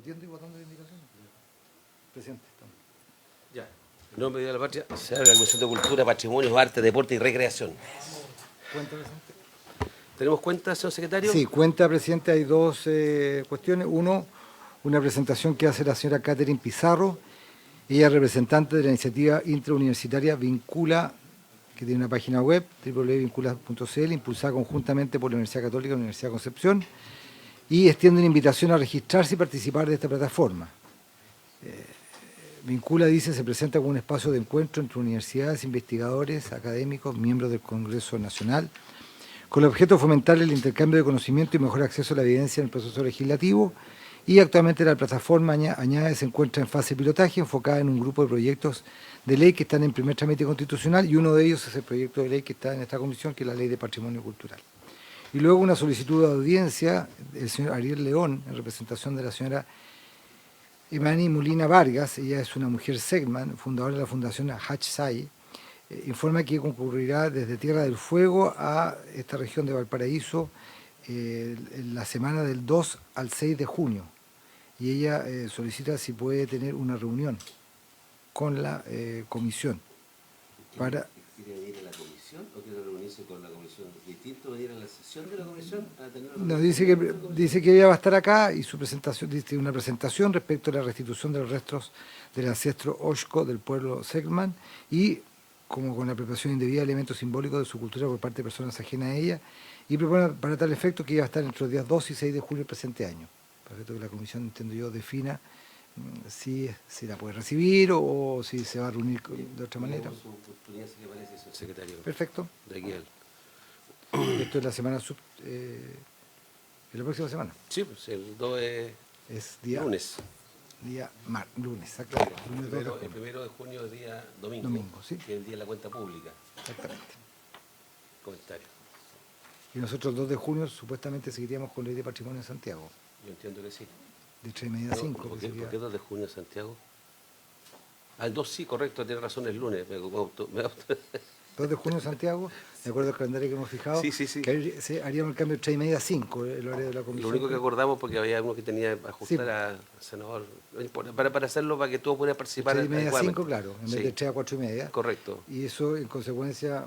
discutiendo y votando las indicaciones. Presidente. Ya. En nombre de la patria, se abre la Comisión de Cultura, Patrimonio, Arte, Deporte y Recreación. ¿Cuenta, presidente? ¿Tenemos cuenta, señor secretario? Sí, cuenta, presidente. Hay dos cuestiones. Uno, una presentación que hace la señora Catherine Pizarro. Ella es representante de la iniciativa intrauniversitaria Vincula, que tiene una página web, www.vincula.cl, impulsada conjuntamente por la Universidad Católica y la Universidad de Concepción, y extiende una invitación a registrarse y participar de esta plataforma. Vincula, dice, se presenta como un espacio de encuentro entre universidades, investigadores, académicos, miembros del Congreso Nacional, con el objeto de fomentar el intercambio de conocimiento y mejor acceso a la evidencia en el proceso legislativo, y actualmente la plataforma añade se encuentra en fase de pilotaje, enfocada en un grupo de proyectos de ley que están en primer trámite constitucional, y uno de ellos es el proyecto de ley que está en esta comisión, que es la Ley de Patrimonio Cultural. Y luego una solicitud de audiencia del señor Ariel León, en representación de la señora Imani Molina Vargas. Ella es una mujer Segman, fundadora de la Fundación Hachsai. Informa que concurrirá desde Tierra del Fuego a esta región de Valparaíso en la semana del 2 al 6 de junio. Y ella solicita si puede tener una reunión con la comisión. Para... ¿Quiere venir a la comisión o quiere reunirse con la comisión? ¿Distinto venir a la sesión de la comisión? No, dice que ella va a estar acá y su presentación, dice una presentación respecto a la restitución de los restos del ancestro Oshko del pueblo Segman, y como con la apropiación indebida de elementos simbólicos de su cultura por parte de personas ajenas a ella, y propone para tal efecto que ella va a estar entre los días 2 y 6 de julio del presente año. Para efecto que la comisión, entiendo yo, defina si la puede recibir o si se va a reunir de otra manera. Su oportunidad, si le parece, señor secretario. Perfecto. De aquí al... Esto es la semana la próxima semana. Sí, pues el 2 es día lunes. Lunes, exacto. El 1 de junio es día domingo. Domingo, sí. Que es el día de la cuenta pública. Exactamente. Comentario. Y nosotros el 2 de junio supuestamente seguiríamos con Ley de Patrimonio en Santiago. Yo entiendo que sí. De 3:30 a 5. ¿Por qué 2 de junio en Santiago? Al 2 sí, correcto, tiene razón, es lunes. 2 de junio en Santiago, de acuerdo al calendario que hemos fijado, sí. que haríamos el cambio de 3:30 a 5, el horario de la comisión. Lo único que acordamos, porque había uno que tenía que ajustar al senador, para hacerlo, para que todos pudieran participar. 3:30 a 5, claro, en vez de 3 a 4:30. Correcto. Y eso, en consecuencia,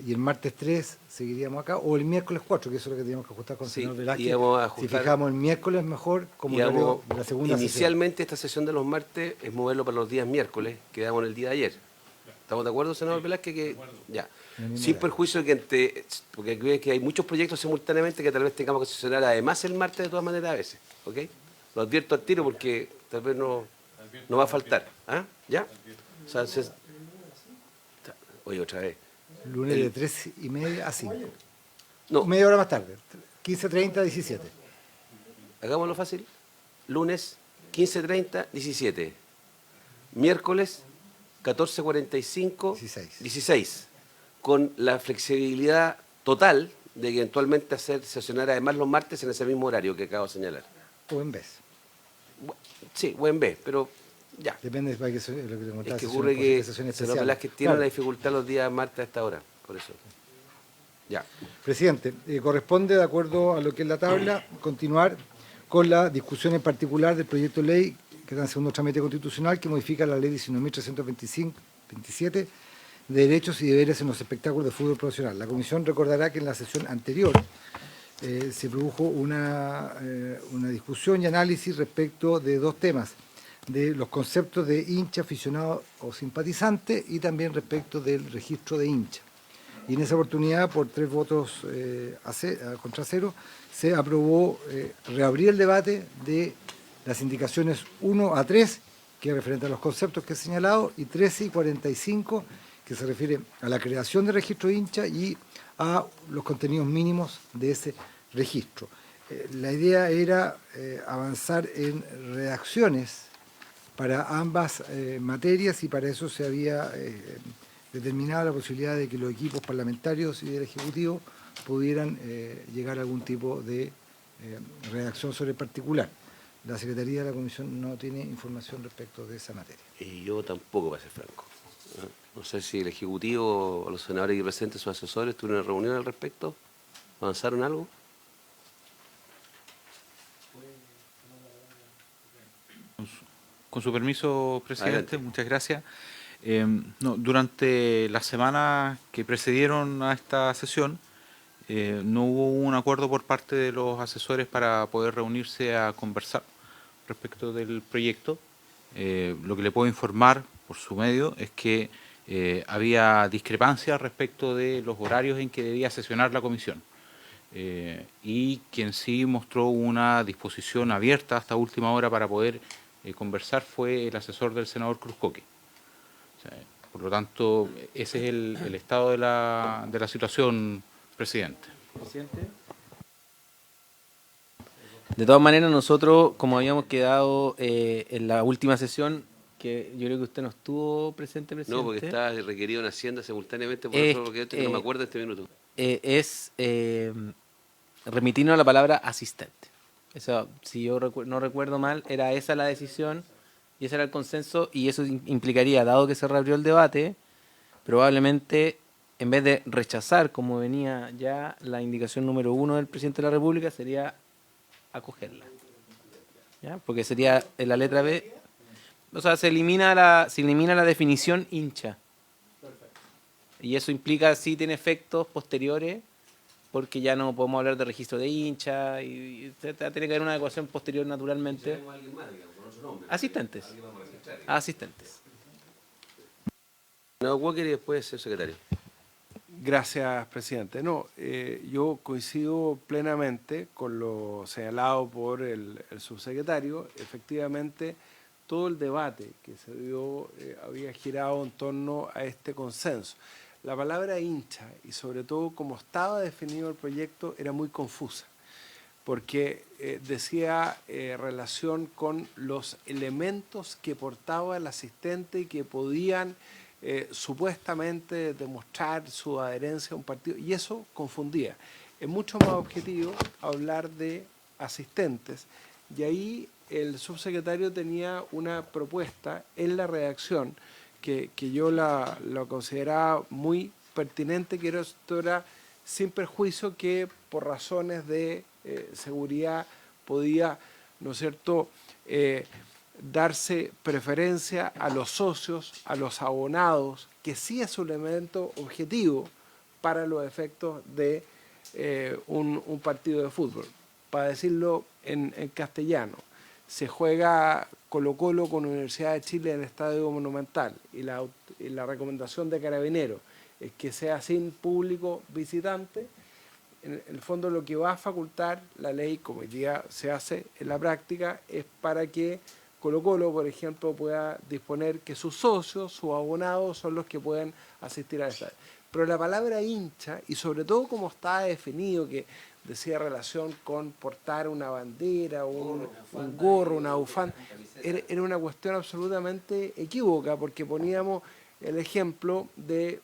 y el martes 3 seguiríamos acá, o el miércoles 4, que eso es lo que teníamos que ajustar con el senador Velázquez. Si fijamos el miércoles mejor, como horario de la segunda inicialmente sesión. Esta sesión de los martes es moverlo para los días miércoles, quedamos en el día de ayer. ¿Estamos de acuerdo, senador Velázquez? Que, ya. Sin perjuicio de que porque creo que hay muchos proyectos simultáneamente que tal vez tengamos que sesionar además el martes de todas maneras a veces. ¿Ok? Lo advierto al tiro porque tal vez no va a faltar. ¿Ah? ¿Ya? O sea, oye, otra vez. Lunes de 3:30 a 5. No. Media hora más tarde. 15:30 a 17. Hagámoslo fácil. Lunes, 15:30, 17. Miércoles, 14:45, 16. Con la flexibilidad total de que eventualmente sesionar además los martes en ese mismo horario que acabo de señalar. O en vez. Sí, o en vez, pero ya. Depende de lo que te contaba. Es que ocurre que senador Velázquez tiene una dificultad los días martes a esta hora, por eso. Ya. Presidente, corresponde, de acuerdo a lo que es la tabla, continuar con la discusión en particular del proyecto de ley que está en segundo trámite constitucional, que modifica la ley 19.327 de derechos y deberes en los espectáculos de fútbol profesional. La comisión recordará que en la sesión anterior se produjo una discusión y análisis respecto de dos temas, de los conceptos de hincha, aficionado o simpatizante, y también respecto del registro de hincha. Y en esa oportunidad, por 3 votos contra 0, se aprobó reabrir el debate de las indicaciones 1 a 3, que es referente a los conceptos que he señalado, y 13 y 45, que se refiere a la creación de registro de hincha y a los contenidos mínimos de ese registro. La idea era avanzar en redacciones para ambas materias, y para eso se había determinado la posibilidad de que los equipos parlamentarios y del Ejecutivo pudieran llegar a algún tipo de redacción sobre el particular. La Secretaría de la Comisión no tiene información respecto de esa materia. Y yo tampoco, para ser franco. No sé si el Ejecutivo o los senadores aquí presentes, sus asesores, tuvieron una reunión al respecto. ¿Avanzaron algo? Con su permiso, presidente, Adelante. muchas gracias. No, durante las semanas que precedieron a esta sesión, no hubo un acuerdo por parte de los asesores para poder reunirse a conversar respecto del proyecto. Lo que le puedo informar por su medio es que había discrepancias respecto de los horarios en que debía sesionar la comisión. Y quien sí mostró una disposición abierta hasta última hora para poder conversar fue el asesor del senador Cruzcoque. O sea, por lo tanto, ese es el estado de la situación, presidente. Presidente. De todas maneras, nosotros, como habíamos quedado en la última sesión, que yo creo que usted no estuvo presente, presidente. No, porque está requerido en Hacienda simultáneamente, por Es- eso porque no me acuerdo en este minuto. Es remitirnos a la palabra asistente. Eso, si yo no recuerdo mal, era esa la decisión y ese era el consenso, y eso implicaría, dado que se reabrió el debate, probablemente en vez de rechazar, como venía ya la indicación número 1 del presidente de la República, sería acogerla. ¿Ya? Porque sería en la letra B, o sea, se elimina la definición hincha. Y eso implica, sí tiene efectos posteriores, porque ya no podemos hablar de registro de hincha, y tiene que haber una adecuación posterior naturalmente. Asistentes. Asistentes. No, Walker y después el secretario. Gracias, presidente. No, yo coincido plenamente con lo señalado por el subsecretario. Efectivamente, todo el debate que se dio había girado en torno a este consenso. La palabra hincha, y sobre todo como estaba definido el proyecto, era muy confusa, porque decía relación con los elementos que portaba el asistente y que podían supuestamente demostrar su adherencia a un partido, y eso confundía. Es mucho más objetivo hablar de asistentes, y ahí el subsecretario tenía una propuesta en la redacción que yo la consideraba muy pertinente, que esto era sin perjuicio que por razones de seguridad podía, ¿no es cierto?, darse preferencia a los socios, a los abonados, que sí es un elemento objetivo para los efectos de un partido de fútbol. Para decirlo en castellano, se juega Colo-Colo con Universidad de Chile en el Estadio Monumental, y la recomendación de Carabineros es que sea sin público visitante. En el fondo, lo que va a facultar la ley, como hoy día se hace en la práctica, es para que Colo-Colo, por ejemplo, pueda disponer que sus socios, sus abonados, son los que pueden asistir al estadio. Pero la palabra hincha, y sobre todo como está definido, que decía relación con portar una bandera, un gorro, una bufanda, era una cuestión absolutamente equívoca, porque poníamos el ejemplo de,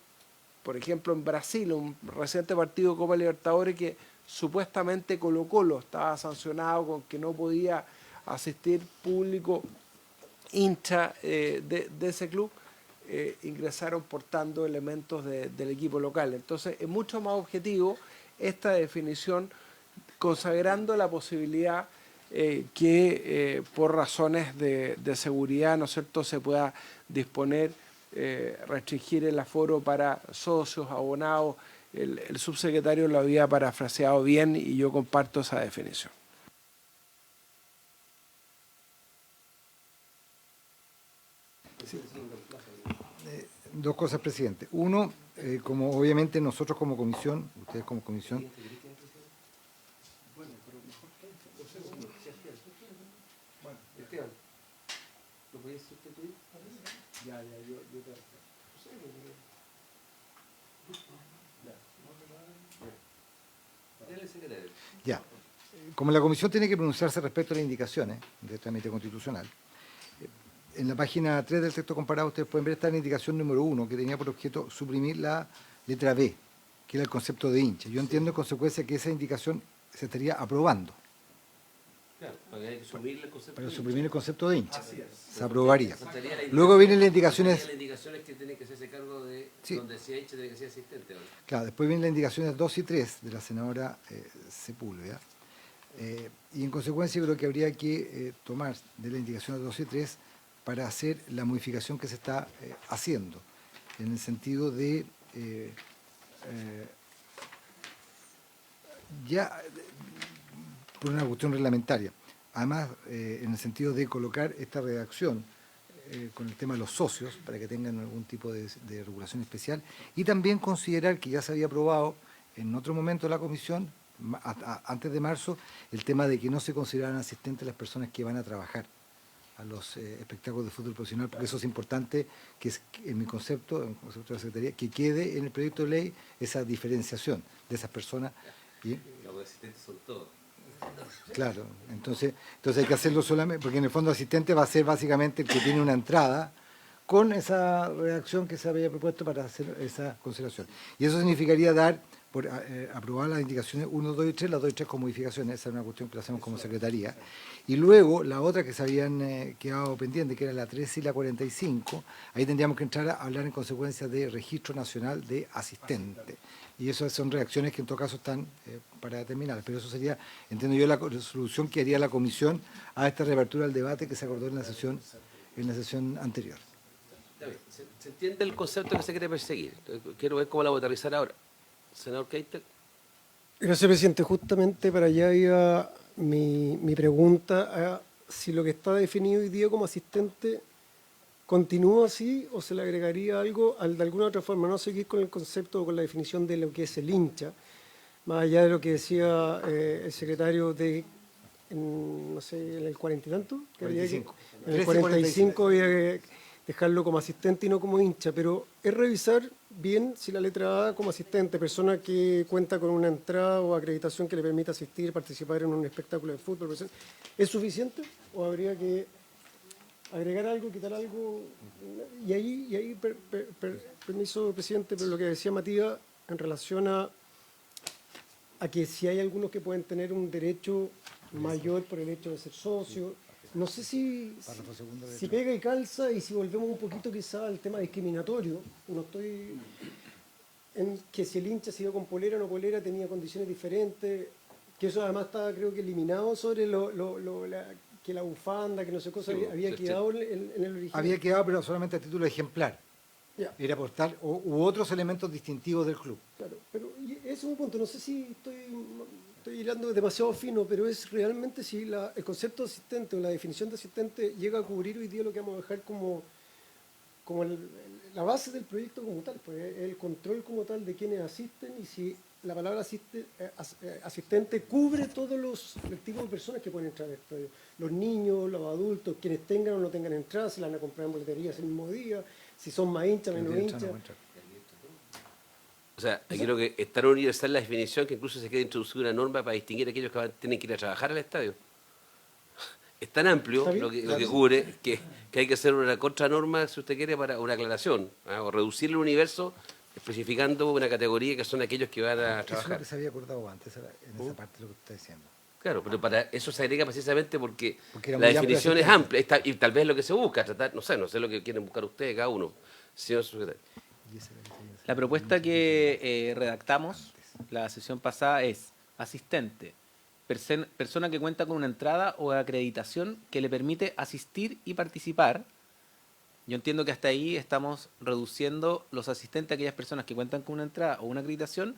por ejemplo, en Brasil, un reciente partido de Copa Libertadores, que supuestamente Colo-Colo estaba sancionado con que no podía asistir público hincha de ese club, ingresaron portando elementos del equipo local. Entonces es mucho más objetivo esta definición, consagrando la posibilidad que por razones de seguridad, ¿no es cierto?, se pueda disponer, restringir el aforo para socios, abonados. El subsecretario lo había parafraseado bien y yo comparto esa definición. Dos cosas, presidente. Uno, como obviamente nosotros como comisión, ustedes como comisión, ya, como la comisión tiene que pronunciarse respecto a las indicaciones de trámite constitucional, en la página 3 del texto comparado ustedes pueden ver esta indicación número 1, que tenía por objeto suprimir la letra B, que era el concepto de hincha. Yo entiendo en consecuencia que esa indicación se estaría aprobando. Claro, Para suprimir el concepto de hincha. Se aprobaría. Luego vienen las indicaciones. Las indicaciones que tienen que hacerse cargo de Sí. donde sea hincha tiene que ser asistente. ¿No? Claro, después vienen las indicaciones 2 y 3 de la senadora Sepúlveda. Y en consecuencia creo que habría que tomar de las indicaciones 2 y 3 para hacer la modificación que se está haciendo, en el sentido de ya por una cuestión reglamentaria. Además, en el sentido de colocar esta redacción con el tema de los socios, para que tengan algún tipo de regulación especial, y también considerar que ya se había aprobado en otro momento de la comisión, antes de marzo, el tema de que no se consideraran asistentes las personas que van a trabajar a los espectáculos de fútbol profesional, porque eso es importante, que es, en mi concepto, en el concepto de la Secretaría, que quede en el proyecto de ley esa diferenciación de esas personas. Y, los asistentes son todos. claro, entonces hay que hacerlo solamente, porque en el fondo asistente va a ser básicamente el que tiene una entrada con esa redacción que se había propuesto para hacer esa consideración. Y eso significaría dar, por aprobar las indicaciones 1, 2 y 3, las 2 y 3 con modificaciones, esa es una cuestión que la hacemos como Secretaría. Y luego la otra que se habían quedado pendientes, que era la 13 y la 45, ahí tendríamos que entrar a hablar en consecuencia de Registro Nacional de Asistente. Y esas son reacciones que en todo caso están para terminar. Pero eso sería, entiendo yo, la solución que haría la comisión a esta reapertura del debate que se acordó en la sesión anterior. ¿Se entiende el concepto que se quiere perseguir? Quiero ver cómo la voy a aterrizar ahora. Senador Keitel. Gracias, presidente. Justamente para allá iba mi pregunta a si lo que está definido hoy día como asistente continúa así o se le agregaría algo de alguna otra forma, no seguir con el concepto o con la definición de lo que es el hincha, más allá de lo que decía el secretario no sé, en el 40 y tanto, que 45. en el 45 había que dejarlo como asistente y no como hincha, pero es revisar bien si la letra A como asistente, persona que cuenta con una entrada o acreditación que le permita asistir, participar en un espectáculo de fútbol, ¿es suficiente o habría que agregar algo, quitar algo? Y ahí permiso, presidente, pero lo que decía Matías en relación a que si hay algunos que pueden tener un derecho mayor por el hecho de ser socio. No sé si pega y calza, y si volvemos un poquito quizá al tema discriminatorio. No estoy en que si el hincha se iba con polera o no polera tenía condiciones diferentes, que eso además estaba creo que eliminado sobre que la bufanda, que no sé cosa, había quedado en el original. Había quedado, pero solamente a título ejemplar. Ya. Era aportar u otros elementos distintivos del club. Claro, pero y ese es un punto, no sé si estoy hilando demasiado fino, pero es realmente si el concepto de asistente o la definición de asistente llega a cubrir hoy día lo que vamos a dejar como la base del proyecto como tal, pues el control como tal de quienes asisten, y si la palabra asistente cubre todos el tipo de personas que pueden entrar al estadio. Los niños, los adultos, quienes tengan o no tengan entradas, si la van a comprar en boleterías el mismo día, si son más hinchas, menos hinchas. O sea, aquí creo que es tan universal la definición que incluso se quiere introducir una norma para distinguir a aquellos que tienen que ir a trabajar al estadio. Es tan amplio lo que cubre que hay que hacer una contranorma, si usted quiere, para una aclaración, o reducir el universo especificando una categoría que son aquellos que van a Eso es lo trabajar. que se había acordado antes, en esa parte de lo que usted está diciendo. Claro, pero para eso se agrega precisamente porque era la muy amplio definición es asistente. amplia y tal vez lo que se busca, tratar, no sé lo que quieren buscar ustedes, cada uno. Señor secretario. La propuesta que redactamos la sesión pasada es asistente, persona que cuenta con una entrada o acreditación que le permite asistir y participar. Yo entiendo que hasta ahí estamos reduciendo los asistentes a aquellas personas que cuentan con una entrada o una acreditación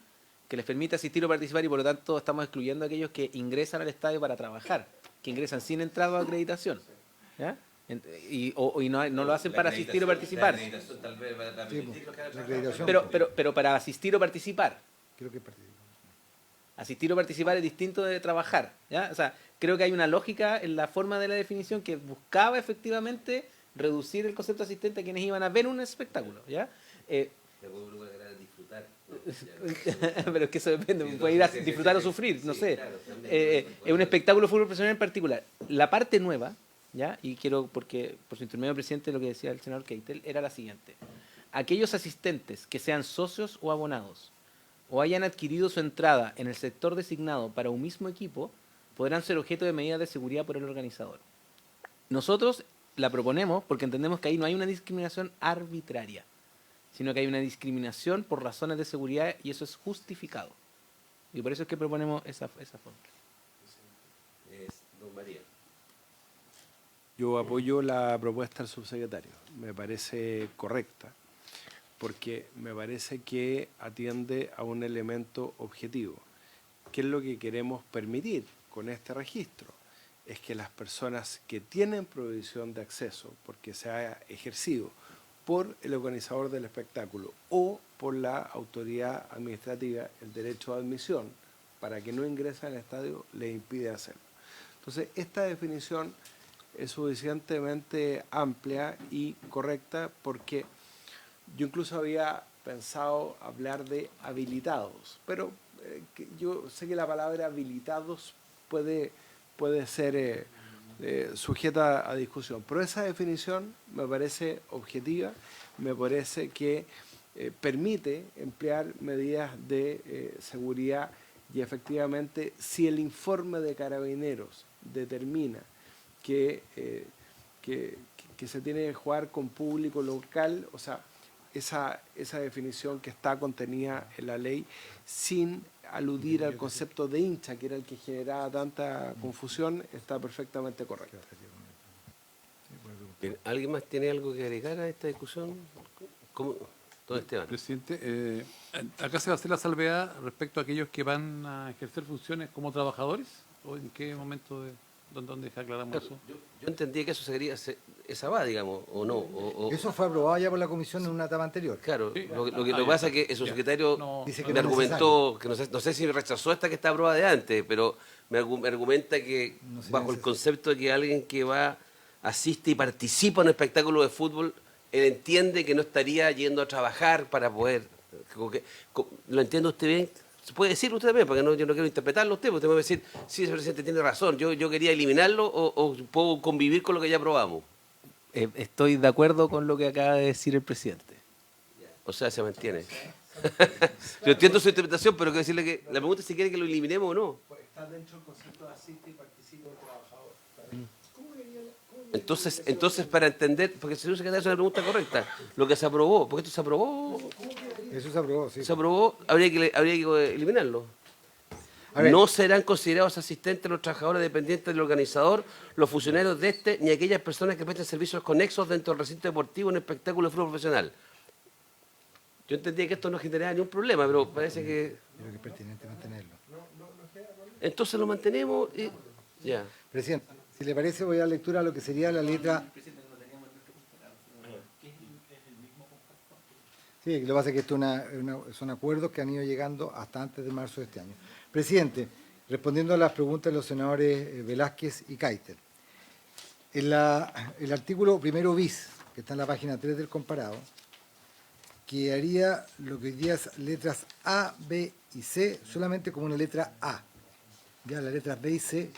que les permite asistir o participar, y por lo tanto estamos excluyendo a aquellos que ingresan al estadio para trabajar, que ingresan sin entrada o acreditación. ¿Ya? Y no lo hacen para asistir o participar. La acreditación, Pero para asistir o participar. creo que participa. Asistir o participar es distinto de trabajar, ¿ya? O sea, creo que hay una lógica en la forma de la definición que buscaba efectivamente reducir el concepto de asistente a quienes iban a ver un espectáculo, ¿ya? Pero es que eso depende, puede ir a disfrutar o sufrir, no sé. Es un espectáculo de fútbol profesional en particular. La parte nueva, ¿ya? Y quiero, porque por su intermedio, presidente, lo que decía el senador Keitel era la siguiente: aquellos asistentes que sean socios o abonados o hayan adquirido su entrada en el sector designado para un mismo equipo podrán ser objeto de medidas de seguridad por el organizador. Nosotros la proponemos porque entendemos que ahí no hay una discriminación arbitraria, sino que hay una discriminación por razones de seguridad, y eso es justificado. Y por eso es que proponemos esa forma. Don María. Yo apoyo la propuesta del subsecretario, me parece correcta, porque me parece que atiende a un elemento objetivo. ¿Qué es lo que queremos permitir con este registro? Es que las personas que tienen prohibición de acceso, porque se ha ejercido por el organizador del espectáculo o por la autoridad administrativa, el derecho de admisión, para que no ingresen al estadio, les impide hacerlo. Entonces, esta definición es suficientemente amplia y correcta porque yo incluso había pensado hablar de habilitados, pero yo sé que la palabra habilitados puede ser sujeta a discusión, pero esa definición me parece objetiva, me parece que permite emplear medidas de seguridad y efectivamente si el informe de Carabineros determina que se tiene que jugar con público local, o sea, esa definición que está contenida en la ley sin aludir al concepto de hincha, que era el que generaba tanta confusión, está perfectamente correcto. Bien, ¿alguien más tiene algo que agregar a esta discusión? ¿Cómo? Don Esteban. Presidente, acá se va a hacer la salvedad respecto a aquellos que van a ejercer funciones como trabajadores, ¿o en qué momento dónde aclaramos eso? Yo entendía que eso sería, esa va, digamos, o no. Eso fue aprobado ya por la comisión en una etapa anterior. Claro, Sí. lo que pasa es que el subsecretario Dice que me no es argumentó, que no sé si rechazó esta que está aprobada de antes, pero me argumenta que No sería bajo el necesario. concepto de que alguien que va, asiste y participa en un espectáculo de fútbol, él entiende que no estaría yendo a trabajar para poder... ¿Lo entiende usted bien? ¿Se puede decir usted también? Porque yo no quiero interpretarlo usted, porque usted me va a decir, sí, ese presidente tiene razón, yo quería eliminarlo o puedo convivir con lo que ya aprobamos. Estoy de acuerdo con lo que acaba de decir el presidente. O sea, se mantiene. Yo entiendo su interpretación, pero quiero decirle que la pregunta es si quiere que lo eliminemos o no. Está dentro del concepto de asiste y participa del trabajador. Entonces, para entender, porque el señor secretario hace una pregunta correcta, lo que se aprobó, porque esto se aprobó, Eso se aprobó, sí. habría que eliminarlo. A ver. No serán considerados asistentes los trabajadores dependientes del organizador, los funcionarios de este, ni aquellas personas que presten servicios conexos dentro del recinto deportivo en espectáculo de fútbol profesional. Yo entendía que esto no generaba ningún problema, pero parece que... Creo que es pertinente mantenerlo. Entonces lo mantenemos y... Ya. Presidente, si le parece, voy a dar lectura a lo que sería la letra... Sí, lo que pasa es que esto son acuerdos que han ido llegando hasta antes de marzo de este año. Presidente, respondiendo a las preguntas de los senadores Velázquez y Kaiter, el artículo primero bis, que está en la página 3 del comparado, quedaría lo que hoy día es letras A, B y C solamente como una letra A. Ya las letras B y C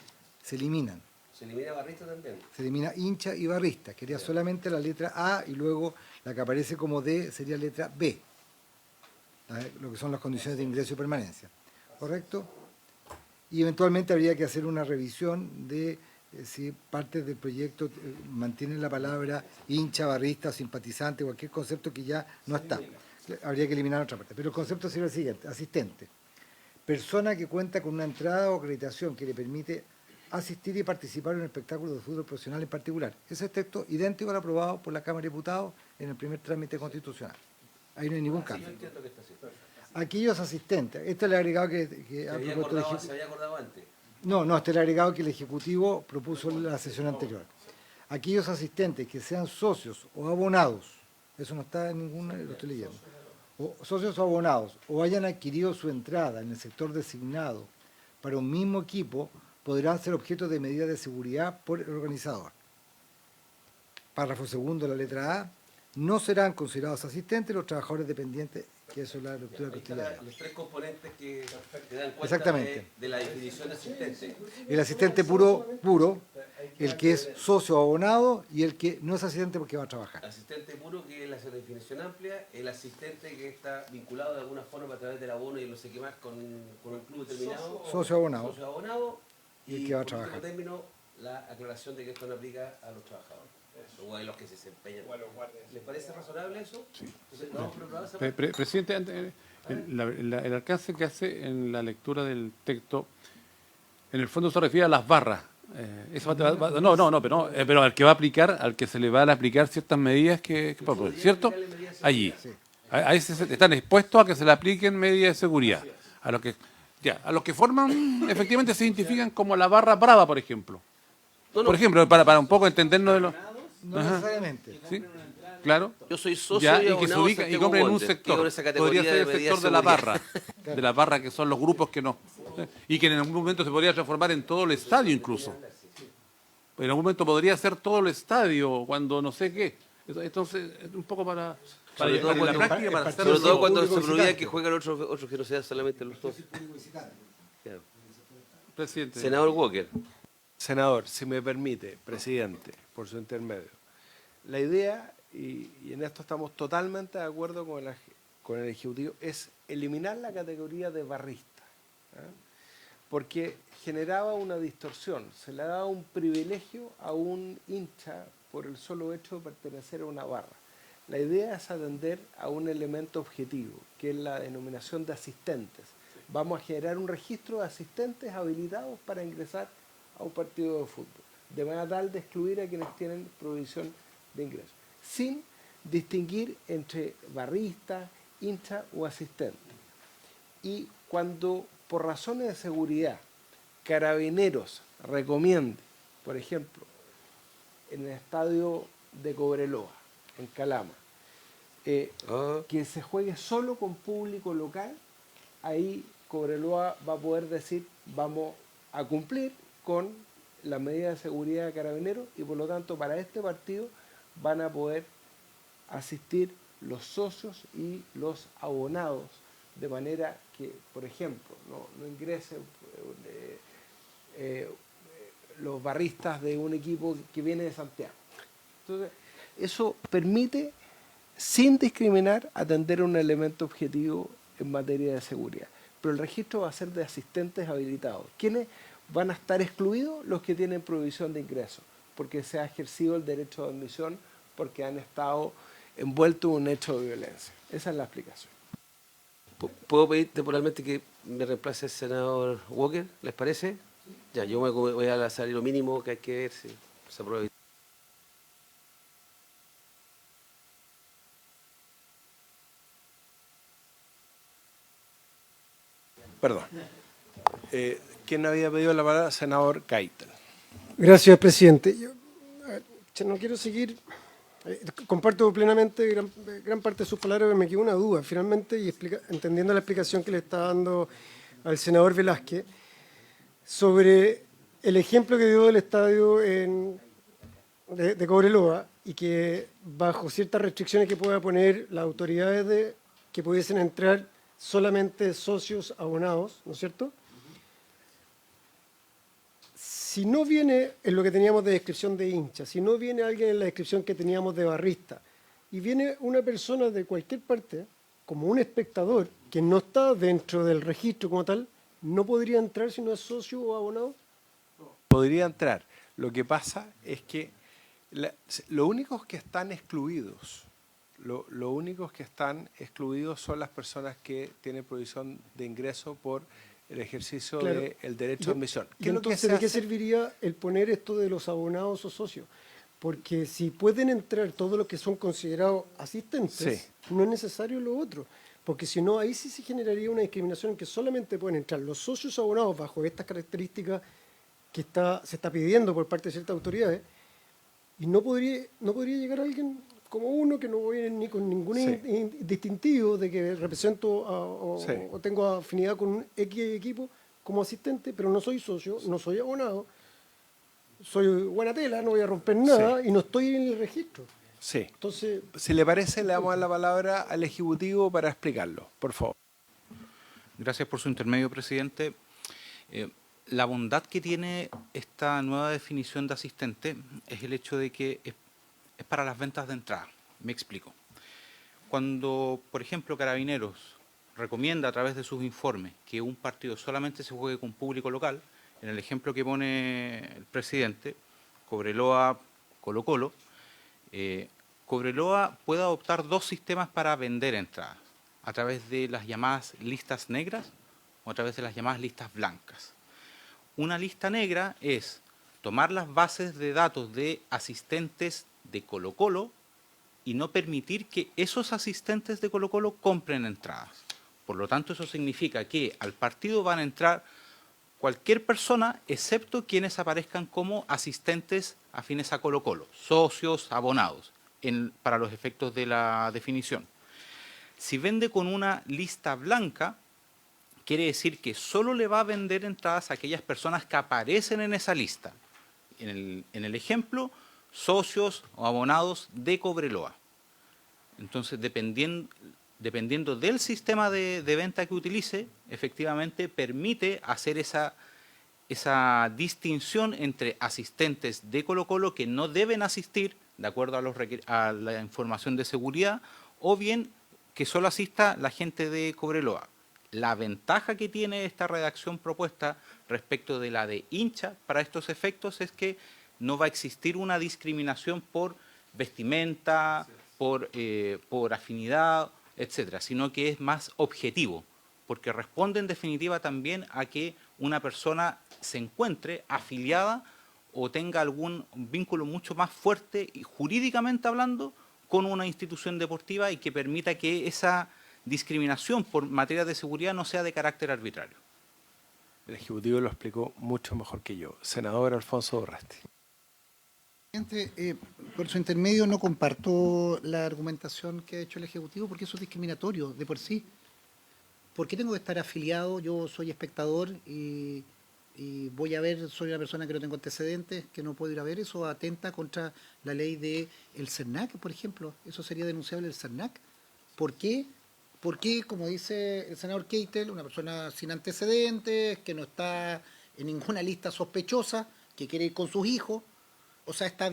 se eliminan. ¿Se elimina barrista también? Se elimina hincha y barrista. Quería solamente la letra A y luego la que aparece como D sería letra B. Lo que son las condiciones de ingreso y permanencia. ¿Correcto? Y eventualmente habría que hacer una revisión de si parte del proyecto mantiene la palabra hincha, barrista, simpatizante, cualquier concepto que ya no está. Habría que eliminar otra parte. Pero el concepto sería el siguiente: asistente. Persona que cuenta con una entrada o acreditación que le permite asistir y participar en un espectáculo de fútbol profesional en particular. Ese es texto idéntico al aprobado por la Cámara de Diputados en el primer trámite constitucional. Ahí no hay ningún cambio. Aquellos asistentes, este es el agregado que ha propuesto ¿Se había acordado antes? No, este es el agregado que el Ejecutivo propuso en la sesión anterior. Aquellos asistentes que sean socios o abonados, eso no está en ninguna, lo estoy leyendo, o socios o abonados, o hayan adquirido su entrada en el sector designado para un mismo equipo, podrán ser objeto de medidas de seguridad por el organizador. Párrafo segundo, la letra A. No serán considerados asistentes los trabajadores dependientes, que eso es la lectura que usted le da. Los tres componentes que dan cuenta Exactamente. de la definición de asistente. El asistente puro, el que es socio o abonado y el que no es asistente porque va a trabajar. Asistente puro, que es la definición amplia, el asistente que está vinculado de alguna forma a través del abono y no sé qué más con un club determinado. Socio abonado. Socio abonado. Y el que va a por último trabajar. término, la aclaración de que esto no aplica a los trabajadores. O a los que se desempeñan. ¿Les parece razonable eso? Sí. Entonces, ¿no? Presidente, el alcance que hace en la lectura del texto, en el fondo se refiere a las barras Pero al que va a aplicar, al que se le van a aplicar ciertas medidas que propone, ¿cierto? Allí. A ese están expuestos a que se le apliquen medidas de seguridad. A los que forman, efectivamente se identifican como la barra brava, por ejemplo. Por ejemplo, para un poco entendernos de los... No necesariamente. ¿Sí? Claro. Yo soy socio Ya, y y que se abonado ubica y Santiago compren en un Wander, sector. con esa categoría Podría ser el de medidas sector de la seguridad. barra. De la barra, que son los grupos que no. Y que en algún momento se podría transformar en todo el estadio incluso. En algún momento podría ser todo el estadio, cuando no sé qué. Entonces, un poco para Sobre todo en cuando- la práctica, para Sobre hacerlo. todo cuando se público prohibía visitante. que juegan otros que no sean solamente los dos. Claro. Presidente. Senador Walker. Senador, si me permite, presidente, por su intermedio. La idea, y en esto estamos totalmente de acuerdo con el Ejecutivo, es eliminar la categoría de barrista. ¿eh? Porque generaba una distorsión, se le daba un privilegio a un hincha por el solo hecho de pertenecer a una barra. La idea es atender a un elemento objetivo, que es la denominación de asistentes. Vamos a generar un registro de asistentes habilitados para ingresar a un partido de fútbol, de manera tal de excluir a quienes tienen provisión de ingresos, sin distinguir entre barrista, hincha o asistente. Y cuando, por razones de seguridad, Carabineros recomiende, por ejemplo, en el estadio de Cobreloa, en Calama, que se juegue solo con público local, ahí Cobreloa va a poder decir, vamos a cumplir con las medidas de seguridad de Carabineros y por lo tanto para este partido van a poder asistir los socios y los abonados, de manera que, por ejemplo, no ingresen los barristas de un equipo que viene de Santiago. Entonces, eso permite, sin discriminar, atender un elemento objetivo en materia de seguridad. Pero el registro va a ser de asistentes habilitados. ¿Quiénes van a estar excluidos? Los que tienen provisión de ingresos, porque se ha ejercido el derecho de admisión, porque han estado envueltos en un hecho de violencia. Esa es la explicación. ¿Puedo pedir temporalmente que me reemplace el senador Walker? ¿Les parece? Ya, yo me voy a lanzar lo mínimo que hay que ver si se aprueba. Perdón. ¿Quién había pedido la palabra? Senador Keitel. Gracias, presidente. Yo no quiero seguir. Comparto plenamente gran parte de sus palabras, pero me quedó una duda. Finalmente, y entendiendo la explicación que le está dando al senador Velázquez, sobre el ejemplo que dio del estadio de Cobreloa y que bajo ciertas restricciones que pueda poner las autoridades que pudiesen entrar solamente socios abonados, ¿no es cierto? Si no viene en lo que teníamos de descripción de hincha, si no viene alguien en la descripción que teníamos de barrista, y viene una persona de cualquier parte, como un espectador, que no está dentro del registro como tal, ¿no podría entrar si no es socio o abonado? Podría entrar. Lo que pasa es que los únicos que están excluidos, lo únicos que están excluidos son las personas que tienen provisión de ingreso por el ejercicio Claro. del derecho de admisión. ¿Y entonces de qué serviría el poner esto de los abonados o socios? Porque si pueden entrar todos los que son considerados asistentes, Sí. no es necesario lo otro. Porque si no, ahí sí se generaría una discriminación en que solamente pueden entrar los socios abonados bajo estas características que se está pidiendo por parte de ciertas autoridades, y no podría llegar alguien como uno que no viene ni con ningún Sí. distintivo de que represento Sí. o tengo afinidad con un X equipo como asistente, pero no soy socio, no soy abonado, soy buena tela, no voy a romper nada y no estoy en el registro. Sí. Entonces, Si le parece, le damos la palabra al Ejecutivo para explicarlo, por favor. Gracias por su intermedio, presidente. La bondad que tiene esta nueva definición de asistente es el hecho de que es para las ventas de entrada. Me explico. Cuando, por ejemplo, Carabineros recomienda a través de sus informes que un partido solamente se juegue con público local, en el ejemplo que pone el presidente, Cobreloa, Colo-Colo, Cobreloa puede adoptar dos sistemas para vender entradas, a través de las llamadas listas negras o a través de las llamadas listas blancas. Una lista negra es tomar las bases de datos de asistentes de Colo-Colo y no permitir que esos asistentes de Colo-Colo compren entradas. Por lo tanto, eso significa que al partido van a entrar cualquier persona, excepto quienes aparezcan como asistentes afines a Colo-Colo, socios, abonados, para los efectos de la definición. Si vende con una lista blanca, quiere decir que solo le va a vender entradas a aquellas personas que aparecen en esa lista. En el ejemplo, socios o abonados de Cobreloa. Entonces, dependiendo del sistema de venta que utilice, efectivamente permite hacer esa distinción entre asistentes de Colo-Colo que no deben asistir, de acuerdo a la información de seguridad, o bien que solo asista la gente de Cobreloa. La ventaja que tiene esta redacción propuesta respecto de la de hincha para estos efectos es que no va a existir una discriminación por vestimenta, por afinidad, etcétera, sino que es más objetivo, porque responde en definitiva también a que una persona se encuentre afiliada o tenga algún vínculo mucho más fuerte, jurídicamente hablando, con una institución deportiva y que permita que esa discriminación por materia de seguridad no sea de carácter arbitrario. El Ejecutivo lo explicó mucho mejor que yo. Senador Alfonso Urresti. Por su intermedio no comparto la argumentación que ha hecho el Ejecutivo porque eso es discriminatorio de por sí. ¿Por qué tengo que estar afiliado? Yo soy espectador y voy a ver, soy una persona que no tengo antecedentes, que no puedo ir a ver, eso atenta contra la ley del CERNAC, por ejemplo. Eso sería denunciable el CERNAC. ¿Por qué? Porque, como dice el senador Keitel, una persona sin antecedentes, que no está en ninguna lista sospechosa, que quiere ir con sus hijos, o sea, está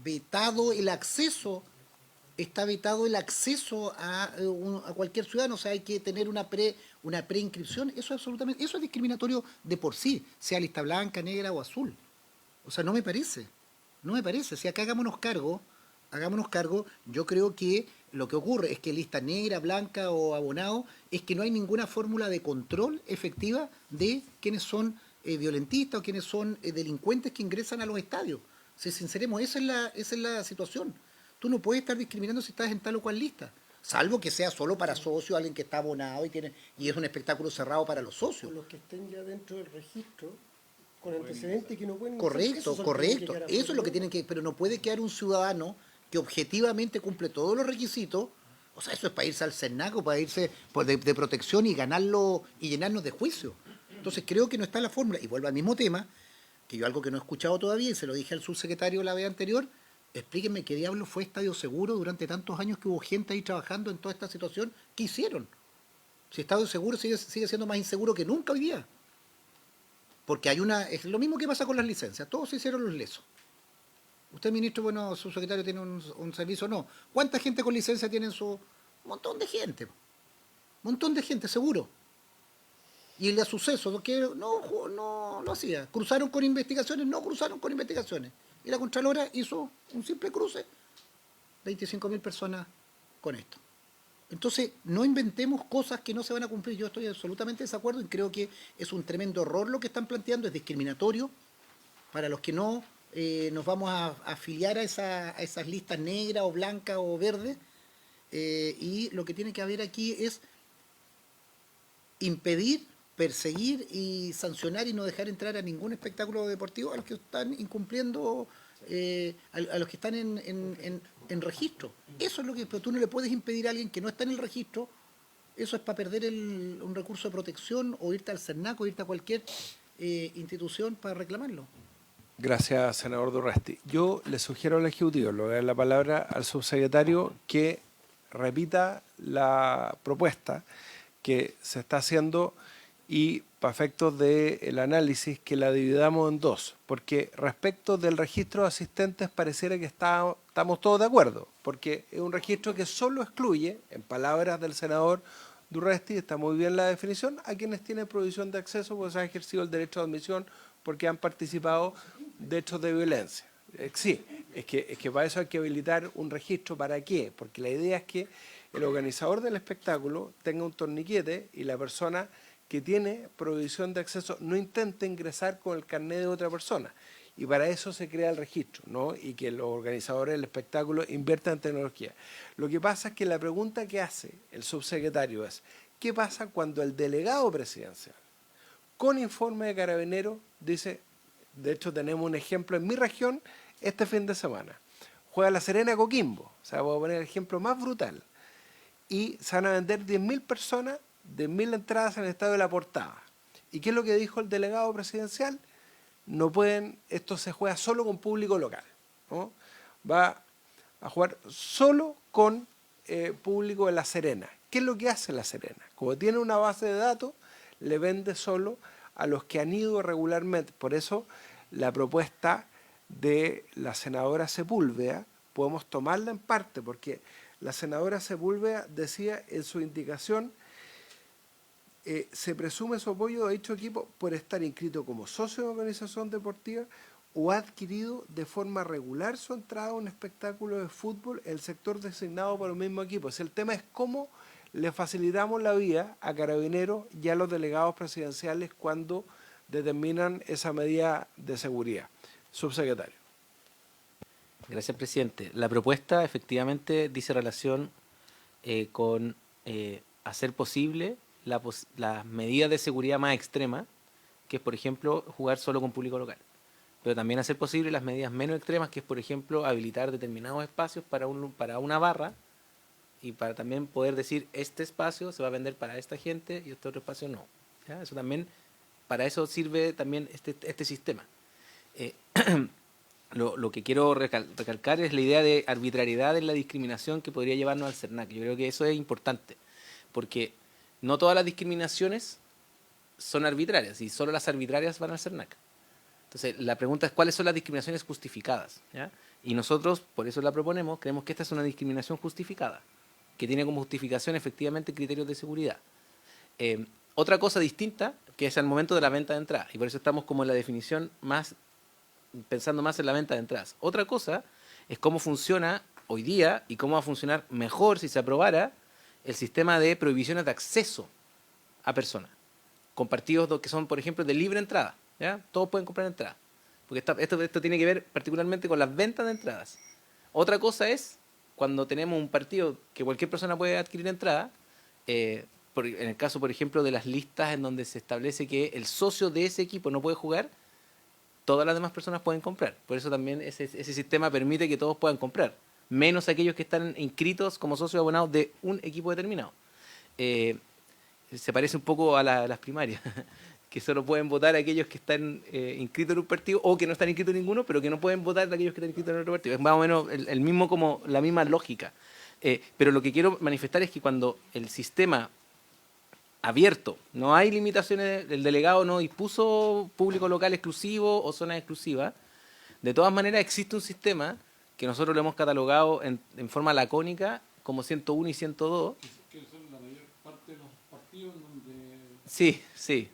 vetado el acceso a cualquier ciudadano, o sea, hay que tener una preinscripción, eso es discriminatorio de por sí, sea lista blanca, negra o azul. O sea, no me parece. Si acá hagámonos cargo, yo creo que lo que ocurre es que lista negra, blanca o abonado es que no hay ninguna fórmula de control efectiva de quienes son violentistas o quienes son delincuentes que ingresan a los estadios. Si sinceremos, esa es la situación. Tú no puedes estar discriminando si estás en tal o cual lista, salvo que sea solo para socios, alguien que está abonado y es un espectáculo cerrado para los socios. Con los que estén ya dentro del registro, con antecedentes que no pueden... Correcto. Eso es lo que tienen que... Pero no puede quedar un ciudadano que objetivamente cumple todos los requisitos. O sea, eso es para irse al CERNAC o para irse de protección y ganarlo y llenarnos de juicio. Entonces creo que no está la fórmula. Y vuelvo al mismo tema, que yo algo que no he escuchado todavía, y se lo dije al subsecretario la vez anterior, explíquenme qué diablos fue Estadio Seguro durante tantos años que hubo gente ahí trabajando en toda esta situación. ¿Qué hicieron? Si Estadio Seguro sigue siendo más inseguro que nunca hoy día. Porque es lo mismo que pasa con las licencias, todos se hicieron los lesos. Usted, ministro, bueno, su secretario tiene un servicio, no. ¿Cuánta gente con licencia tiene en su...? Montón de gente, seguro. Y el de suceso, que no lo hacía. ¿Cruzaron con investigaciones? No cruzaron con investigaciones. Y la Contralora hizo un simple cruce, 25.000 personas con esto. Entonces, no inventemos cosas que no se van a cumplir. Yo estoy absolutamente de desacuerdo y creo que es un tremendo error lo que están planteando, es discriminatorio para los que no nos vamos a afiliar a esas listas negras o blancas o verdes. Y lo que tiene que haber aquí es impedir, perseguir y sancionar y no dejar entrar a ningún espectáculo deportivo a los que están incumpliendo, a los que están en registro. Eso es lo que... Pero tú no le puedes impedir a alguien que no está en el registro. Eso es para perder un recurso de protección o irte al CERNAC o irte a cualquier institución para reclamarlo. Gracias, senador Urresti. Yo le sugiero al Ejecutivo, le voy a dar la palabra al subsecretario, que repita la propuesta que se está haciendo y para efectos del análisis que la dividamos en dos, porque respecto del registro de asistentes pareciera que estamos todos de acuerdo, porque es un registro que solo excluye, en palabras del senador Urresti, está muy bien la definición, a quienes tienen prohibición de acceso porque se ha ejercido el derecho de admisión porque han participado de hechos de violencia. Sí, es que para eso hay que habilitar un registro. ¿Para qué? Porque la idea es que el organizador del espectáculo tenga un torniquete y la persona que tiene prohibición de acceso no intente ingresar con el carnet de otra persona. Y para eso se crea el registro, ¿no? Y que los organizadores del espectáculo inviertan en tecnología. Lo que pasa es que la pregunta que hace el subsecretario es, ¿qué pasa cuando el delegado presidencial, con informe de Carabineros, dice, de hecho tenemos un ejemplo en mi región este fin de semana, juega La Serena Coquimbo, o sea, voy a poner el ejemplo más brutal, y se van a vender 10.000 personas, 10.000 entradas en el estadio de La Portada. ¿Y qué es lo que dijo el delegado presidencial? No pueden, esto se juega solo con público local, ¿no? Va a jugar solo con público de La Serena. ¿Qué es lo que hace La Serena? Como tiene una base de datos, le vende solo a los que han ido regularmente. Por eso la propuesta de la senadora Sepúlveda podemos tomarla en parte, porque la senadora Sepúlveda decía en su indicación, se presume su apoyo a dicho equipo por estar inscrito como socio de organización deportiva o ha adquirido de forma regular su entrada a un espectáculo de fútbol en el sector designado por el mismo equipo. El tema es cómo le facilitamos la vía a Carabineros y a los delegados presidenciales cuando determinan esa medida de seguridad. Subsecretario. Gracias, presidente. La propuesta efectivamente dice relación con hacer posible las medidas de seguridad más extremas, que es, por ejemplo, jugar solo con público local. Pero también hacer posible las medidas menos extremas, que es, por ejemplo, habilitar determinados espacios para una barra y para también poder decir, este espacio se va a vender para esta gente y este otro espacio no. ¿Ya? Eso también, para eso sirve también este sistema. Lo que quiero recalcar es la idea de arbitrariedad en la discriminación que podría llevarnos al CERNAC. Yo creo que eso es importante, porque no todas las discriminaciones son arbitrarias y solo las arbitrarias van al CERNAC. Entonces, la pregunta es cuáles son las discriminaciones justificadas, ¿ya? Y nosotros, por eso la proponemos, creemos que esta es una discriminación justificada, que tiene como justificación efectivamente criterios de seguridad. Otra cosa distinta, que es al momento de la venta de entradas, y por eso estamos como en la definición pensando más en la venta de entradas. Otra cosa es cómo funciona hoy día y cómo va a funcionar mejor si se aprobara el sistema de prohibiciones de acceso a personas, con partidos que son, por ejemplo, de libre entrada, ¿ya? Todos pueden comprar entradas, porque esto tiene que ver particularmente con las ventas de entradas. Otra cosa es cuando tenemos un partido que cualquier persona puede adquirir entrada, en el caso, por ejemplo, de las listas en donde se establece que el socio de ese equipo no puede jugar, todas las demás personas pueden comprar. Por eso también ese sistema permite que todos puedan comprar, menos aquellos que están inscritos como socios abonados de un equipo determinado. Se parece un poco a las primarias, que solo pueden votar aquellos que están inscritos en un partido o que no están inscritos en ninguno, pero que no pueden votar de aquellos que están inscritos en otro partido. Es más o menos la misma lógica. Pero lo que quiero manifestar es que cuando el sistema abierto, no hay limitaciones, el delegado no dispuso público local exclusivo o zonas exclusivas, de todas maneras existe un sistema que nosotros lo hemos catalogado en forma lacónica como 101 y 102. Que son la mayor parte de los partidos donde... Sí.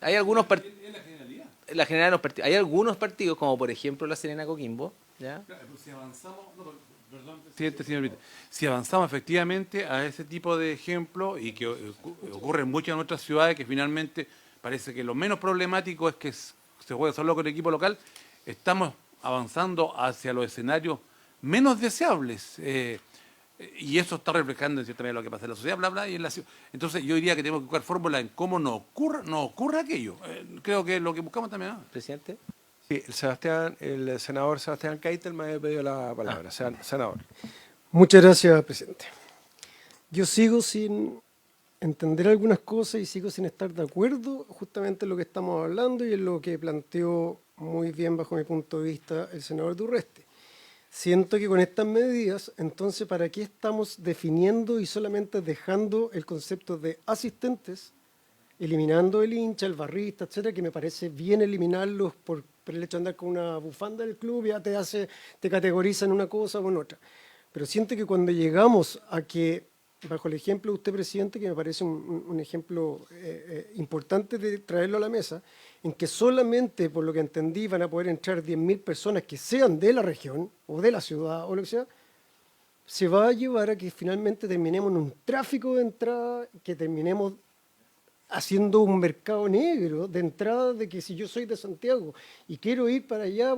Hay algunos partidos... Es la generalidad. La generalidad de los partidos. Hay algunos partidos, como por ejemplo La Serena Coquimbo, ¿ya? Claro, pero si avanzamos... Perdón, presidente, señor Brito. Si avanzamos efectivamente a ese tipo de ejemplo y que ocurre en muchas de nuestras ciudades, que finalmente parece que lo menos problemático es que se juegue solo con el equipo local, estamos avanzando hacia los escenarios menos deseables. Y eso está reflejando en cierta medida lo que pasa en la sociedad, bla, bla, y en la ciudad. Entonces yo diría que tenemos que buscar fórmulas en cómo no ocurra aquello. Creo que es lo que buscamos también. ¿No? Presidente. Sí, el senador Sebastián Keitel me había pedido la palabra. Senador. Muchas gracias, presidente. Yo sigo sin entender algunas cosas y sigo sin estar de acuerdo justamente en lo que estamos hablando y en lo que planteó muy bien bajo mi punto de vista el senador Durreste. Siento que con estas medidas, entonces, ¿para qué estamos definiendo y solamente dejando el concepto de asistentes, eliminando el hincha, el barrista, etcétera, que me parece bien eliminarlos por el hecho de andar con una bufanda del club, ya te categoriza en una cosa o en otra. Pero siento que cuando llegamos a que, bajo el ejemplo de usted, presidente, que me parece un ejemplo importante de traerlo a la mesa, en que solamente, por lo que entendí, van a poder entrar 10.000 personas que sean de la región o de la ciudad o lo que sea, se va a llevar a que finalmente terminemos en un tráfico de entrada, que terminemos haciendo un mercado negro de entrada de que si yo soy de Santiago y quiero ir para allá,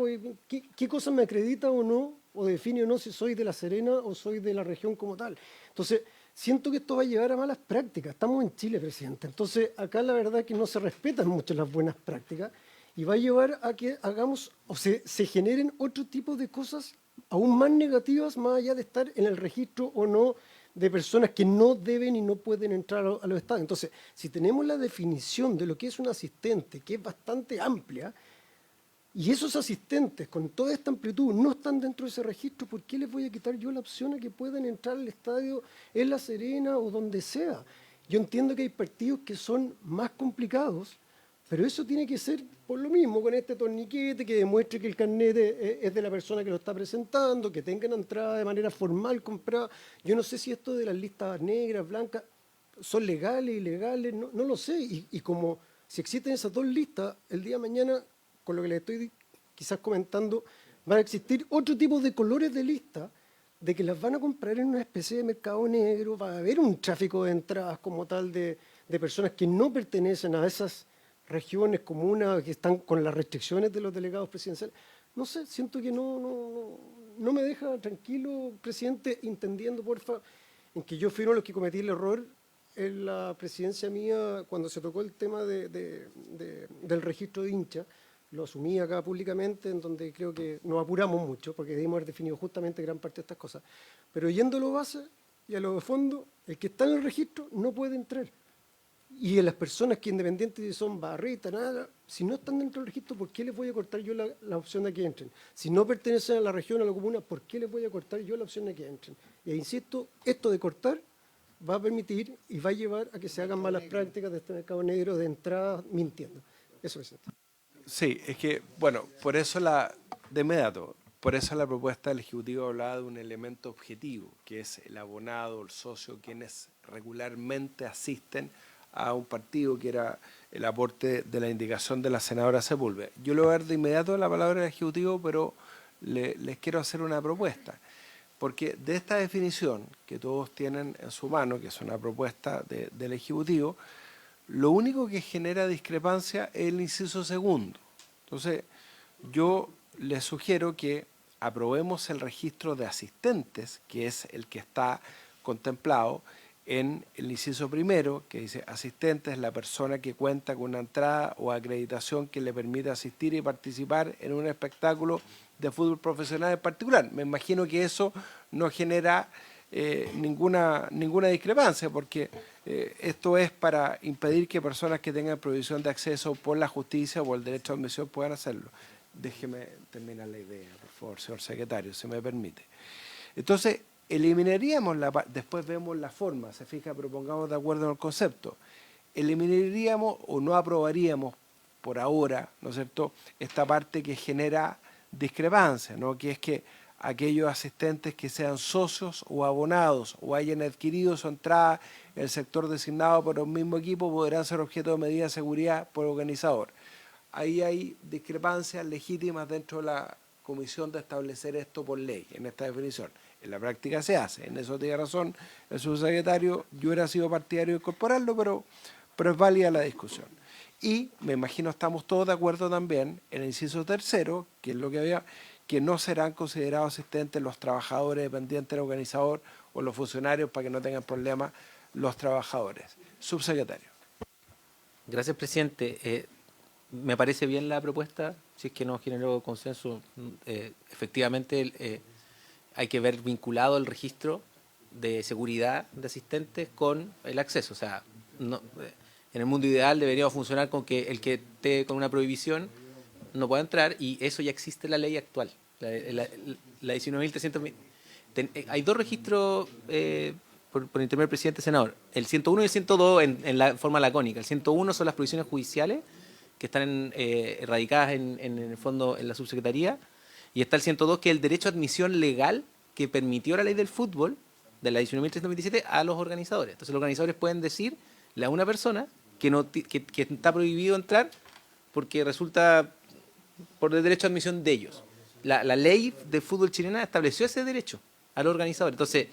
¿qué cosa me acredita o no, o define o no si soy de La Serena o soy de la región como tal? Entonces, siento que esto va a llevar a malas prácticas. Estamos en Chile, presidente. Entonces, acá la verdad es que no se respetan mucho las buenas prácticas y va a llevar a que hagamos o se generen otro tipo de cosas aún más negativas, más allá de estar en el registro o no de personas que no deben y no pueden entrar a los estados. Entonces, si tenemos la definición de lo que es un asistente, que es bastante amplia, y esos asistentes con toda esta amplitud no están dentro de ese registro, ¿por qué les voy a quitar yo la opción a que puedan entrar al estadio en La Serena o donde sea? Yo entiendo que hay partidos que son más complicados, pero eso tiene que ser por lo mismo, con este torniquete que demuestre que el carnet es de la persona que lo está presentando, que tengan entrada de manera formal comprada. Yo no sé si esto de las listas negras, blancas, son legales, ilegales, no lo sé. Y como si existen esas dos listas, el día de mañana, con lo que les estoy quizás comentando, van a existir otro tipo de colores de lista, de que las van a comprar en una especie de mercado negro, va a haber un tráfico de entradas como tal de personas que no pertenecen a esas regiones, comunas, que están con las restricciones de los delegados presidenciales. No sé, siento que no me deja tranquilo, presidente, entendiendo, porfa, en que yo fui uno de los que cometí el error en la presidencia mía cuando se tocó el tema del registro de hinchas. Lo asumí acá públicamente, en donde creo que nos apuramos mucho, porque debimos haber definido justamente gran parte de estas cosas. Pero yendo a lo base y a lo de fondo, el que está en el registro no puede entrar. Y las personas que independientes son barritas, nada, si no están dentro del registro, ¿por qué les voy a cortar yo la opción de que entren? Si no pertenecen a la región, a la comuna, ¿por qué les voy a cortar yo la opción de que entren? E insisto, esto de cortar va a permitir y va a llevar a que se hagan malas prácticas de este mercado negro de entrada mintiendo. Eso es cierto. Sí, es que, bueno, por eso de inmediato, por eso la propuesta del Ejecutivo hablaba de un elemento objetivo, que es el abonado, el socio, quienes regularmente asisten a un partido, que era el aporte de la indicación de la senadora Sepúlveda. Yo le voy a dar de inmediato la palabra al Ejecutivo, pero les quiero hacer una propuesta, porque de esta definición que todos tienen en su mano, que es una propuesta del Ejecutivo, lo único que genera discrepancia es el inciso segundo. Entonces, yo les sugiero que aprobemos el registro de asistentes, que es el que está contemplado en el inciso primero, que dice asistente es la persona que cuenta con una entrada o acreditación que le permite asistir y participar en un espectáculo de fútbol profesional en particular. Me imagino que eso no genera ninguna discrepancia, porque esto es para impedir que personas que tengan prohibición de acceso por la justicia o por el derecho a admisión puedan hacerlo. Déjeme terminar la idea, por favor, señor secretario, si me permite. Entonces, eliminaríamos, después vemos la forma, se fija, pero pongamos de acuerdo en el concepto. Eliminaríamos o no aprobaríamos por ahora, ¿no es cierto?, esta parte que genera discrepancia, ¿no?, que es que aquellos asistentes que sean socios o abonados o hayan adquirido su entrada en el sector designado por un mismo equipo podrán ser objeto de medidas de seguridad por organizador. Ahí hay discrepancias legítimas dentro de la comisión de establecer esto por ley, en esta definición. En la práctica se hace, en eso tiene razón el subsecretario, yo hubiera sido partidario de incorporarlo, pero es válida la discusión. Y me imagino estamos todos de acuerdo también en el inciso tercero, que es lo que había, que no serán considerados asistentes los trabajadores dependientes del organizador o los funcionarios, para que no tengan problemas los trabajadores. Subsecretario. Gracias, presidente. Me parece bien la propuesta, si es que no generó consenso. Efectivamente, hay que ver vinculado el registro de seguridad de asistentes con el acceso. O sea, en el mundo ideal debería funcionar con que el que esté con una prohibición no pueda entrar, y eso ya existe en la ley actual. La 19.300. Hay dos registros por intermedio del presidente senador. El 101 y el 102 en la forma lacónica. El 101 son las prohibiciones judiciales que están radicadas en el fondo en la subsecretaría, y está el 102, que es el derecho a admisión legal que permitió la ley del fútbol de la 19.327 a los organizadores. Entonces los organizadores pueden decirle a una persona que está prohibido entrar porque resulta por el derecho a admisión de ellos. La ley de fútbol chilena estableció ese derecho a los organizadores. Entonces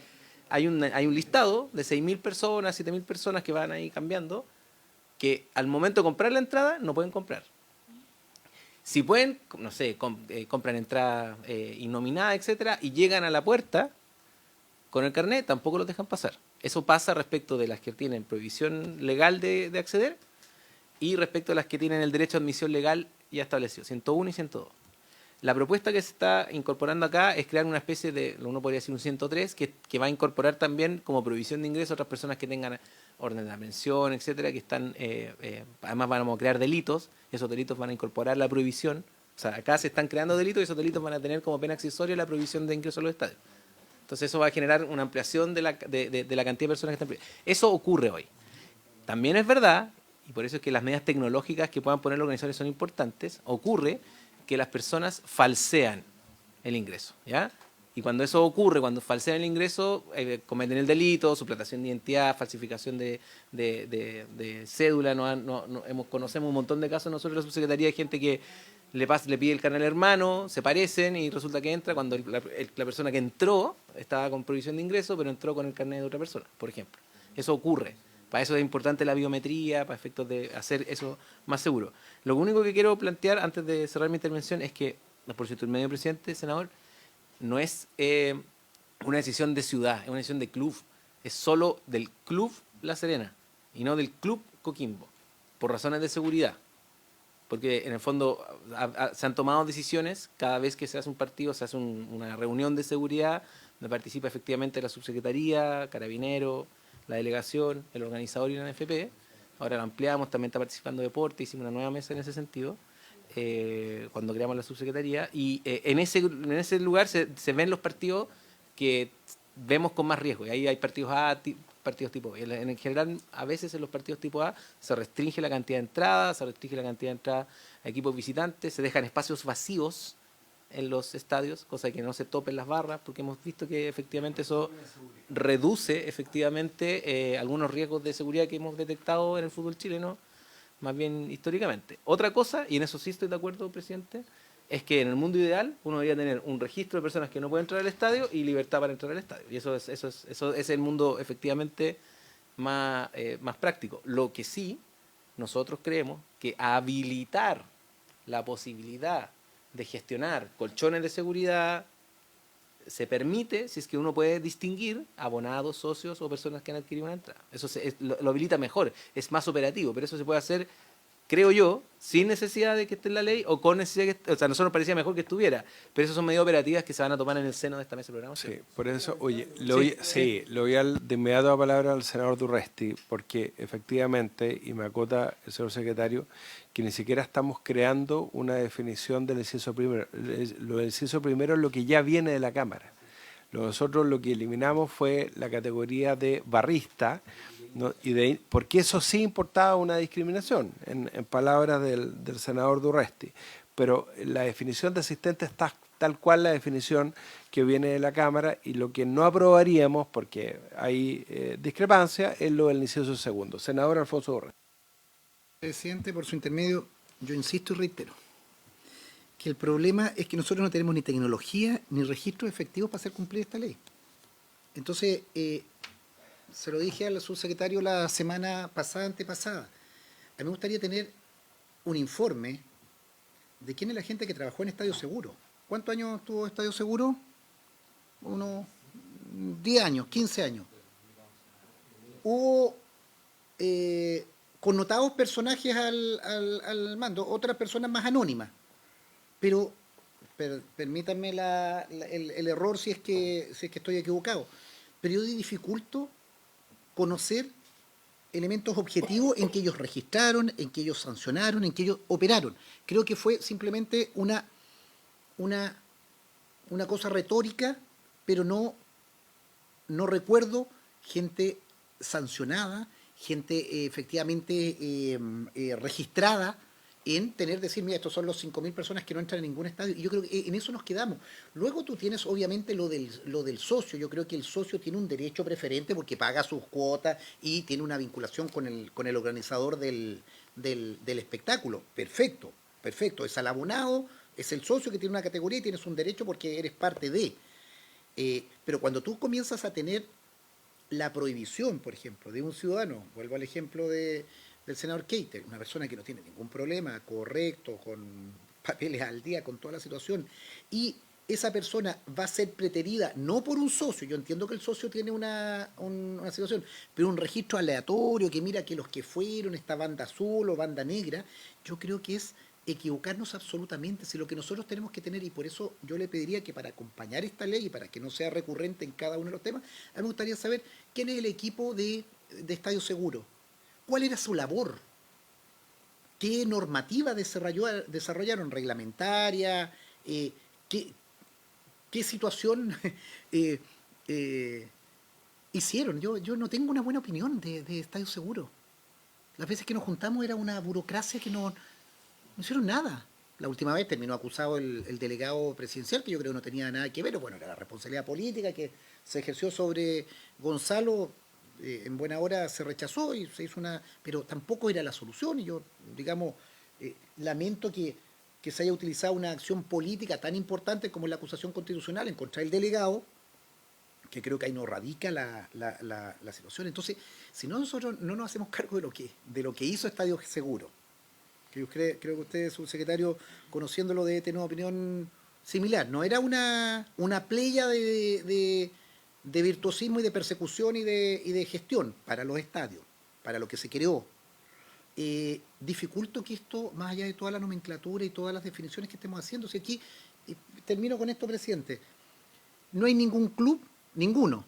hay un listado de 6.000 personas, 7.000 personas que van ahí cambiando, que al momento de comprar la entrada no pueden comprar. Si pueden, no sé, compran entrada innominada, etcétera, y llegan a la puerta con el carnet, tampoco los dejan pasar. Eso pasa respecto de las que tienen prohibición legal de acceder y respecto a las que tienen el derecho a admisión legal ya establecido, 101 y 102. La propuesta que se está incorporando acá es crear una especie de, uno podría decir un 103, que va a incorporar también como prohibición de ingreso a otras personas que tengan orden de aprehensión, etcétera, que están, además vamos a crear delitos, esos delitos van a incorporar la prohibición, o sea, acá se están creando delitos y esos delitos van a tener como pena accesoria la prohibición de ingreso a los estadios. Entonces eso va a generar una ampliación de la cantidad de personas que están prohibidas. Eso ocurre hoy. También es verdad, y por eso es que las medidas tecnológicas que puedan poner los organizadores son importantes, ocurre que las personas falsean el ingreso, ¿ya? Y cuando eso ocurre, cuando falsean el ingreso, cometen el delito, suplantación de identidad, falsificación de cédula. Conocemos un montón de casos nosotros en la subsecretaría de gente que le pide el carnet al hermano, se parecen y resulta que entra cuando la persona que entró estaba con prohibición de ingreso, pero entró con el carnet de otra persona, por ejemplo. Eso ocurre. Para eso es importante la biometría, para efectos de hacer eso más seguro. Lo único que quiero plantear antes de cerrar mi intervención es que, por cierto, el medio presidente, senador, no es una decisión de ciudad, es una decisión de club. Es solo del club La Serena y no del club Coquimbo, por razones de seguridad. Porque en el fondo se han tomado decisiones cada vez que se hace un partido, se hace una reunión de seguridad donde participa efectivamente la subsecretaría, Carabinero, la delegación, el organizador y la NFP. Ahora lo ampliamos, también está participando Deporte, hicimos una nueva mesa en ese sentido, cuando creamos la subsecretaría, y en ese lugar se ven los partidos que vemos con más riesgo, y ahí hay partidos A, partidos tipo B. En general, a veces en los partidos tipo A se restringe la cantidad de entradas, se restringe la cantidad de entradas a equipos visitantes, se dejan espacios vacíos en los estadios, cosa de que no se topen las barras, porque hemos visto que efectivamente eso reduce efectivamente algunos riesgos de seguridad que hemos detectado en el fútbol chileno, más bien históricamente. Otra cosa, y en eso sí estoy de acuerdo, presidente, es que en el mundo ideal uno debería tener un registro de personas que no pueden entrar al estadio y libertad para entrar al estadio. Y eso es el mundo efectivamente más práctico. Lo que sí, nosotros creemos que habilitar la posibilidad de gestionar colchones de seguridad se permite si es que uno puede distinguir abonados, socios o personas que han adquirido una entrada. Eso lo habilita mejor, es más operativo, pero eso se puede hacer, creo yo, sin necesidad de que esté en la ley o con necesidad o sea, a nosotros nos parecía mejor que estuviera, pero esas son medidas operativas que se van a tomar en el seno de esta mesa de programación. Sí, por eso, oye, le voy de inmediato la palabra al senador Durresti, porque efectivamente, y me acota el señor secretario, que ni siquiera estamos creando una definición del inciso primero. Lo del inciso primero es lo que ya viene de la Cámara. Nosotros lo que eliminamos fue la categoría de barrista, ¿no? Porque eso sí importaba una discriminación, en palabras del senador Durresti. Pero la definición de asistente está tal cual la definición que viene de la Cámara, y lo que no aprobaríamos, porque hay discrepancia, es lo del inciso segundo. Senador Alfonso Durresti. Presidente, por su intermedio, yo insisto y reitero que el problema es que nosotros no tenemos ni tecnología ni registros efectivos para hacer cumplir esta ley. Entonces, se lo dije al subsecretario la semana pasada, antepasada. A mí me gustaría tener un informe de quién es la gente que trabajó en Estadio Seguro. ¿Cuántos años tuvo Estadio Seguro? Unos 10 años, 15 años. Hubo connotados personajes al mando, otras personas más anónimas. Pero permítanme el error si es que estoy equivocado. Pero yo dificulto conocer elementos objetivos en que ellos registraron, en que ellos sancionaron, en que ellos operaron. Creo que fue simplemente una cosa retórica, pero no recuerdo gente sancionada, gente efectivamente registrada en decir, mira, estos son los 5.000 personas que no entran en ningún estadio. Y yo creo que en eso nos quedamos. Luego tú tienes, obviamente, lo del socio. Yo creo que el socio tiene un derecho preferente porque paga sus cuotas y tiene una vinculación con el organizador del espectáculo. Perfecto. Es el abonado, es el socio que tiene una categoría y tienes un derecho porque eres parte de. Pero cuando tú comienzas a tener la prohibición, por ejemplo, de un ciudadano, vuelvo al ejemplo de del senador Keiter, una persona que no tiene ningún problema, correcto, con papeles al día, con toda la situación, y esa persona va a ser preterida no por un socio, yo entiendo que el socio tiene una situación, pero un registro aleatorio que mira que los que fueron, esta banda azul o banda negra, yo creo que es equivocarnos absolutamente, si lo que nosotros tenemos que tener, y por eso yo le pediría que para acompañar esta ley y para que no sea recurrente en cada uno de los temas, a mí me gustaría saber quién es el equipo de Estadio Seguro, cuál era su labor, qué normativa desarrollaron, reglamentaria, qué situación hicieron. Yo no tengo una buena opinión de Estadio Seguro. Las veces que nos juntamos era una burocracia que no hicieron nada. La última vez terminó acusado el delegado presidencial, que yo creo que no tenía nada que ver, bueno, era la responsabilidad política que se ejerció sobre Gonzalo, en buena hora se rechazó y se hizo pero tampoco era la solución, y yo, digamos, lamento que se haya utilizado una acción política tan importante como la acusación constitucional en contra del delegado, que creo que ahí no radica la situación. Entonces, si no, nosotros no nos hacemos cargo de lo que hizo Estadio Seguro, que yo creo que usted, subsecretario, conociéndolo, debe tener una opinión similar. No era una playa de virtuosismo y de persecución y de gestión para los estadios, para lo que se creó. Dificulto que esto, más allá de toda la nomenclatura y todas las definiciones que estemos haciendo, si aquí, termino con esto, presidente, no hay ningún club, ninguno,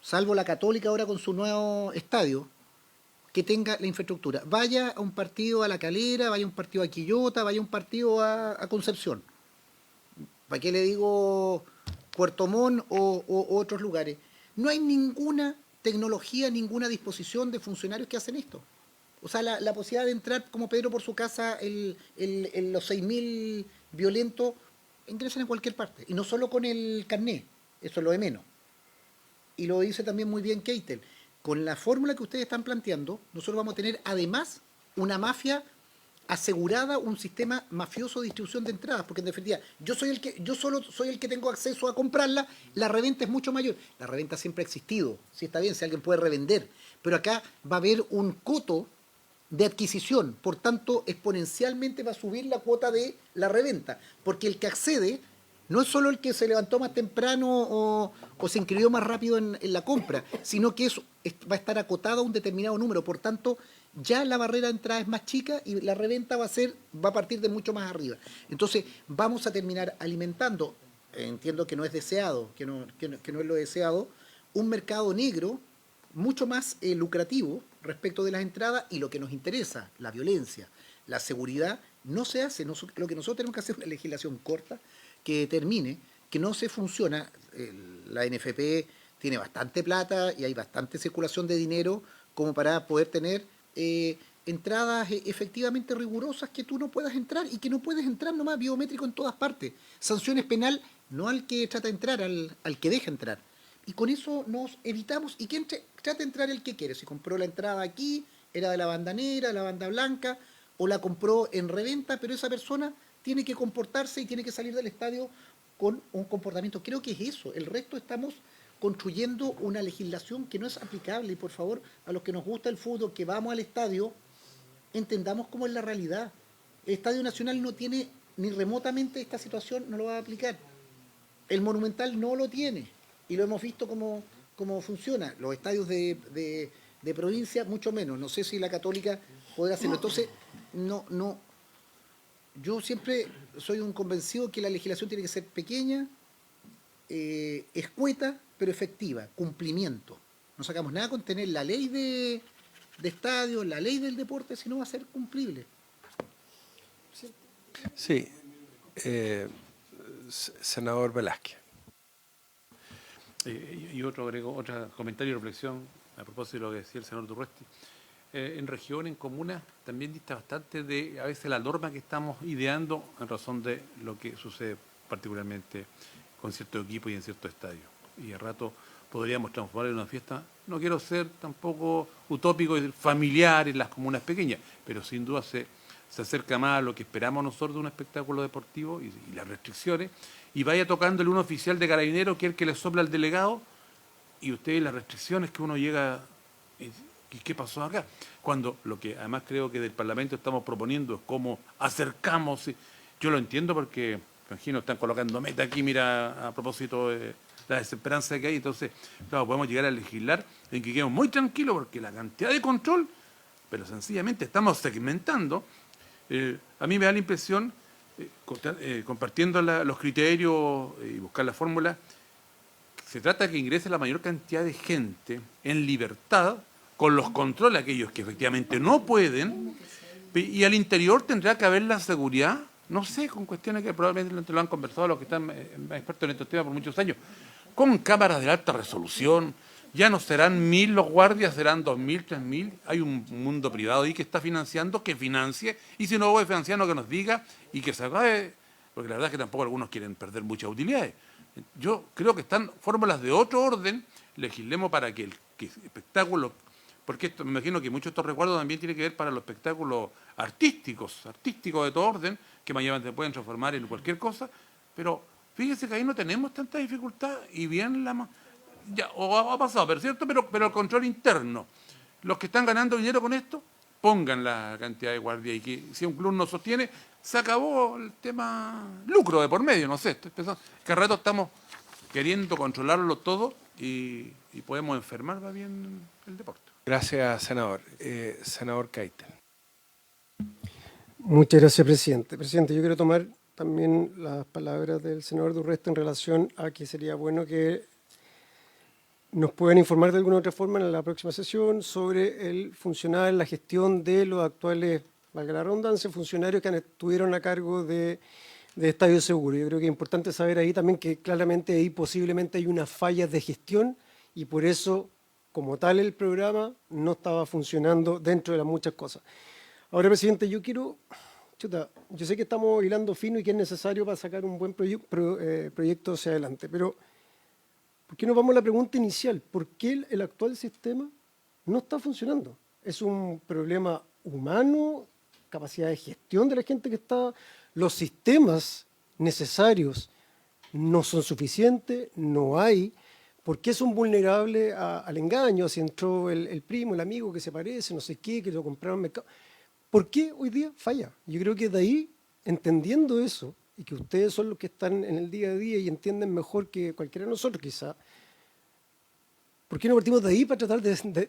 salvo la Católica ahora con su nuevo estadio, que tenga la infraestructura. Vaya a un partido a La Calera, vaya a un partido a Quillota, vaya a un partido a Concepción. ¿Para qué le digo Puerto Montt o otros lugares? No hay ninguna tecnología, ninguna disposición de funcionarios que hacen esto. O sea, la posibilidad de entrar como Pedro por su casa, los 6.000 violentos, ingresan en cualquier parte. Y no solo con el carné, eso es lo de menos. Y lo dice también muy bien Keitel. Con la fórmula que ustedes están planteando, nosotros vamos a tener además una mafia asegurada, un sistema mafioso de distribución de entradas, porque en definitiva yo solo soy el que tengo acceso a comprarla, la reventa es mucho mayor. La reventa siempre ha existido, sí, está bien, si alguien puede revender, pero acá va a haber un coto de adquisición, por tanto exponencialmente va a subir la cuota de la reventa, porque el que accede no es solo el que se levantó más temprano o se inscribió más rápido en la compra, sino que va a estar acotado a un determinado número. Por tanto, ya la barrera de entrada es más chica y la reventa va a partir de mucho más arriba. Entonces, vamos a terminar alimentando, entiendo que no es deseado, que no es lo deseado, un mercado negro mucho más lucrativo respecto de las entradas, y lo que nos interesa, la violencia, la seguridad, no se hace. Lo que nosotros tenemos que hacer es una legislación corta, que determine que no se funciona. La NFP tiene bastante plata y hay bastante circulación de dinero como para poder tener entradas efectivamente rigurosas, que tú no puedas entrar y que no puedes entrar nomás biométrico en todas partes. Sanciones penal no al que trata de entrar, al que deja entrar. Y con eso nos evitamos, y que trate de entrar el que quiere. Si compró la entrada aquí, era de la banda negra, de la banda blanca, o la compró en reventa, pero esa persona tiene que comportarse y tiene que salir del estadio con un comportamiento. Creo que es eso. El resto estamos construyendo una legislación que no es aplicable. Y por favor, a los que nos gusta el fútbol, que vamos al estadio, entendamos cómo es la realidad. El Estadio Nacional no tiene ni remotamente esta situación, no lo va a aplicar. El Monumental no lo tiene. Y lo hemos visto cómo funciona. Los estadios de provincia, mucho menos. No sé si la Católica podrá hacerlo. Entonces, no. Yo siempre soy un convencido que la legislación tiene que ser pequeña, escueta, pero efectiva, cumplimiento. No sacamos nada con tener la ley de estadios, la ley del deporte, sino va a ser cumplible. Sí, senador Velázquez. Y otro comentario y reflexión a propósito de lo que decía el senador Durruesti. En región, en comunas, también dista bastante de a veces la norma que estamos ideando en razón de lo que sucede particularmente con ciertos equipos y en ciertos estadios. Y a rato podríamos transformar en una fiesta, no quiero ser tampoco utópico y familiar en las comunas pequeñas, pero sin duda se acerca más a lo que esperamos nosotros de un espectáculo deportivo y las restricciones, y vaya tocando el uno oficial de Carabineros, que es el que le sopla al delegado, y ustedes las restricciones que uno llega ¿Qué pasó acá? Cuando lo que además creo que del Parlamento estamos proponiendo es cómo acercamos. Yo lo entiendo porque, imagino, están colocando meta aquí, mira, a propósito de la desesperanza que hay. Entonces, claro, podemos llegar a legislar en que quedemos muy tranquilos porque la cantidad de control, pero sencillamente estamos segmentando. A mí me da la impresión, compartiendo los criterios y buscar la fórmula, se trata de que ingrese la mayor cantidad de gente en libertad, con los controles aquellos que efectivamente no pueden, y al interior tendrá que haber la seguridad, no sé, con cuestiones que probablemente lo han conversado los que están expertos en estos temas por muchos años, con cámaras de alta resolución. Ya no serán 1000 los guardias, serán 2000, 3000. Hay un mundo privado ahí que está financiando, que financie, y si no puede financiar, que nos diga y que se acabe, porque la verdad es que tampoco algunos quieren perder muchas utilidades. Yo creo que están fórmulas de otro orden, legislemos para que el espectáculo, porque esto, me imagino que muchos de estos recuerdos también tienen que ver para los espectáculos artísticos de todo orden, que mañana se pueden transformar en cualquier cosa, pero fíjese que ahí no tenemos tanta dificultad y bien ya, o ha pasado, pero cierto, pero el control interno. Los que están ganando dinero con esto, pongan la cantidad de guardia y que si un club no sostiene, se acabó el tema lucro de por medio, no sé. Estoy pensando que al rato estamos queriendo controlarlo todo y podemos enfermar, va bien el deporte. Gracias, senador. Senador Keitel. Muchas gracias, presidente. Presidente, yo quiero tomar también las palabras del senador Durresta en relación a que sería bueno que nos puedan informar de alguna otra forma en la próxima sesión sobre el funcionar, la gestión de los actuales, valga la redundancia, funcionarios que estuvieron a cargo de Estadio Seguro. Yo creo que es importante saber ahí también que claramente ahí posiblemente hay unas fallas de gestión y por eso, como tal, el programa no estaba funcionando dentro de las muchas cosas. Ahora, presidente, yo quiero... yo sé que estamos hilando fino y que es necesario para sacar un buen proyecto hacia adelante, pero ¿por qué no vamos a la pregunta inicial? ¿Por qué el actual sistema no está funcionando? ¿Es un problema humano, capacidad de gestión de la gente que está? ¿Los sistemas necesarios no son suficientes? ¿No hay? ¿Por qué son vulnerables al engaño? Si entró el primo, el amigo que se parece, no sé qué, que lo compraron en el mercado. ¿Por qué hoy día falla? Yo creo que de ahí, entendiendo eso, y que ustedes son los que están en el día a día y entienden mejor que cualquiera de nosotros quizá, ¿por qué no partimos de ahí para tratar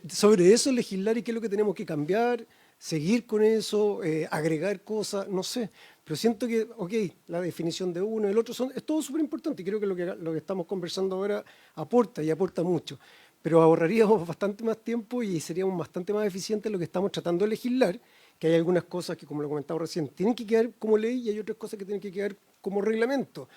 sobre eso legislar y qué es lo que tenemos que cambiar, seguir con eso, agregar cosas, no sé? Pero siento que, ok, la definición de uno y el otro es todo súper importante y creo que lo que estamos conversando ahora aporta y aporta mucho. Pero ahorraríamos bastante más tiempo y seríamos bastante más eficientes en lo que estamos tratando de legislar, que hay algunas cosas que, como lo comentaba recién, tienen que quedar como ley y hay otras cosas que tienen que quedar como reglamento.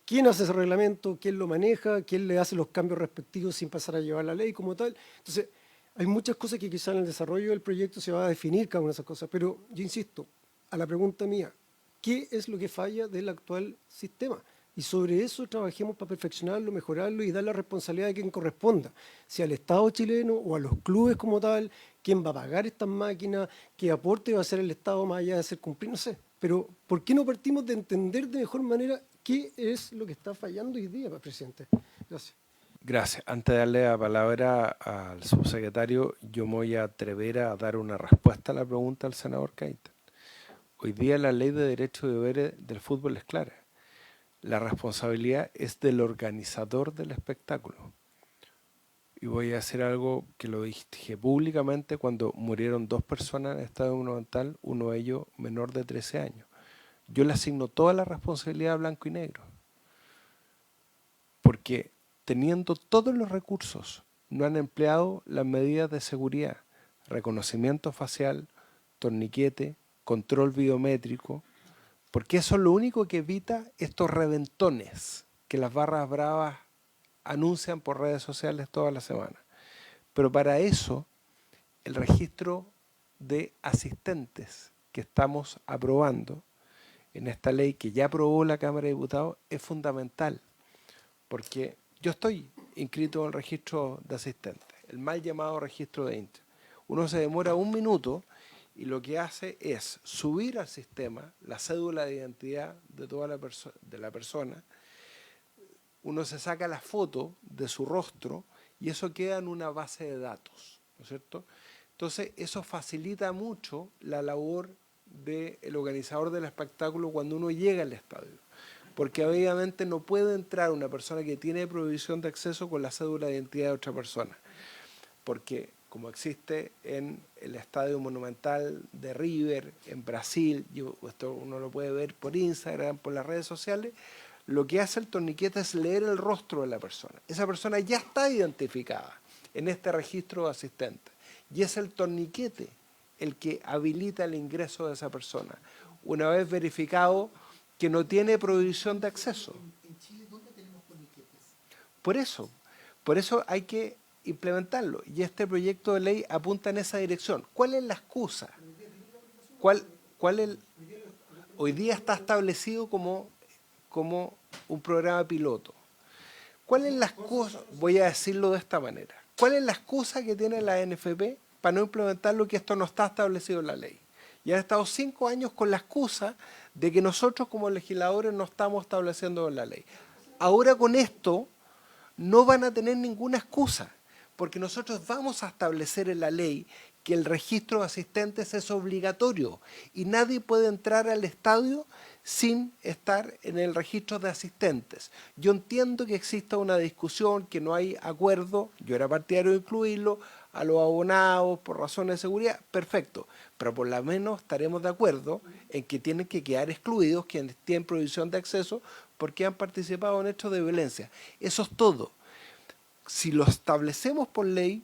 ¿Quién hace ese reglamento? ¿Quién lo maneja? ¿Quién le hace los cambios respectivos sin pasar a llevar la ley como tal? Entonces, hay muchas cosas que quizás en el desarrollo del proyecto se va a definir cada una de esas cosas, pero yo insisto, a la pregunta mía, ¿qué es lo que falla del actual sistema? Y sobre eso trabajemos para perfeccionarlo, mejorarlo y dar la responsabilidad a quien corresponda, sea al Estado chileno o a los clubes como tal, quién va a pagar estas máquinas, qué aporte va a hacer el Estado más allá de hacer cumplir, no sé. Pero ¿por qué no partimos de entender de mejor manera qué es lo que está fallando hoy día, presidente? Gracias. Gracias. Antes de darle la palabra al subsecretario, yo me voy a atrever a dar una respuesta a la pregunta del senador Keitel. Hoy día la ley de derechos y deberes del fútbol es clara. La responsabilidad es del organizador del espectáculo. Y voy a hacer algo que lo dije públicamente cuando murieron 2 personas en el Estadio Monumental, uno de ellos menor de 13 años. Yo le asigno toda la responsabilidad a blanco y negro. Porque teniendo todos los recursos, no han empleado las medidas de seguridad, reconocimiento facial, torniquete, control biométrico, porque eso es lo único que evita estos reventones que las barras bravas anuncian por redes sociales toda la semana. Pero para eso, el registro de asistentes que estamos aprobando en esta ley que ya aprobó la Cámara de Diputados es fundamental, porque yo estoy inscrito en el registro de asistentes, el mal llamado registro de INTE. Uno se demora 1 minuto y lo que hace es subir al sistema la cédula de identidad de toda la persona, uno se saca la foto de su rostro y eso queda en una base de datos. ¿no es cierto? Entonces, eso facilita mucho la labor del organizador del espectáculo cuando uno llega al estadio. Porque obviamente no puede entrar una persona que tiene prohibición de acceso con la cédula de identidad de otra persona. Porque como existe en el Estadio Monumental de River, en Brasil, esto uno lo puede ver por Instagram, por las redes sociales, lo que hace el torniquete es leer el rostro de la persona. Esa persona ya está identificada en este registro de asistentes. Y es el torniquete el que habilita el ingreso de esa persona, una vez verificado que no tiene prohibición de acceso. ¿En Chile dónde tenemos torniquetes? Por eso hay que implementarlo. Y este proyecto de ley apunta en esa dirección. ¿Cuál es la excusa? Hoy día está establecido como un programa piloto. ¿Cuál es la excusa? Voy a decirlo de esta manera. ¿Cuál es la excusa que tiene la NFP para no implementarlo, que esto no está establecido en la ley? Y han estado 5 años con la excusa de que nosotros como legisladores no estamos estableciendo en la ley. Ahora con esto no van a tener ninguna excusa, porque nosotros vamos a establecer en la ley que el registro de asistentes es obligatorio y nadie puede entrar al estadio sin estar en el registro de asistentes. Yo entiendo que exista una discusión, que no hay acuerdo, yo era partidario de incluirlo, a los abonados por razones de seguridad, perfecto, pero por lo menos estaremos de acuerdo en que tienen que quedar excluidos quienes tienen prohibición de acceso porque han participado en hechos de violencia. Eso es todo. Si lo establecemos por ley,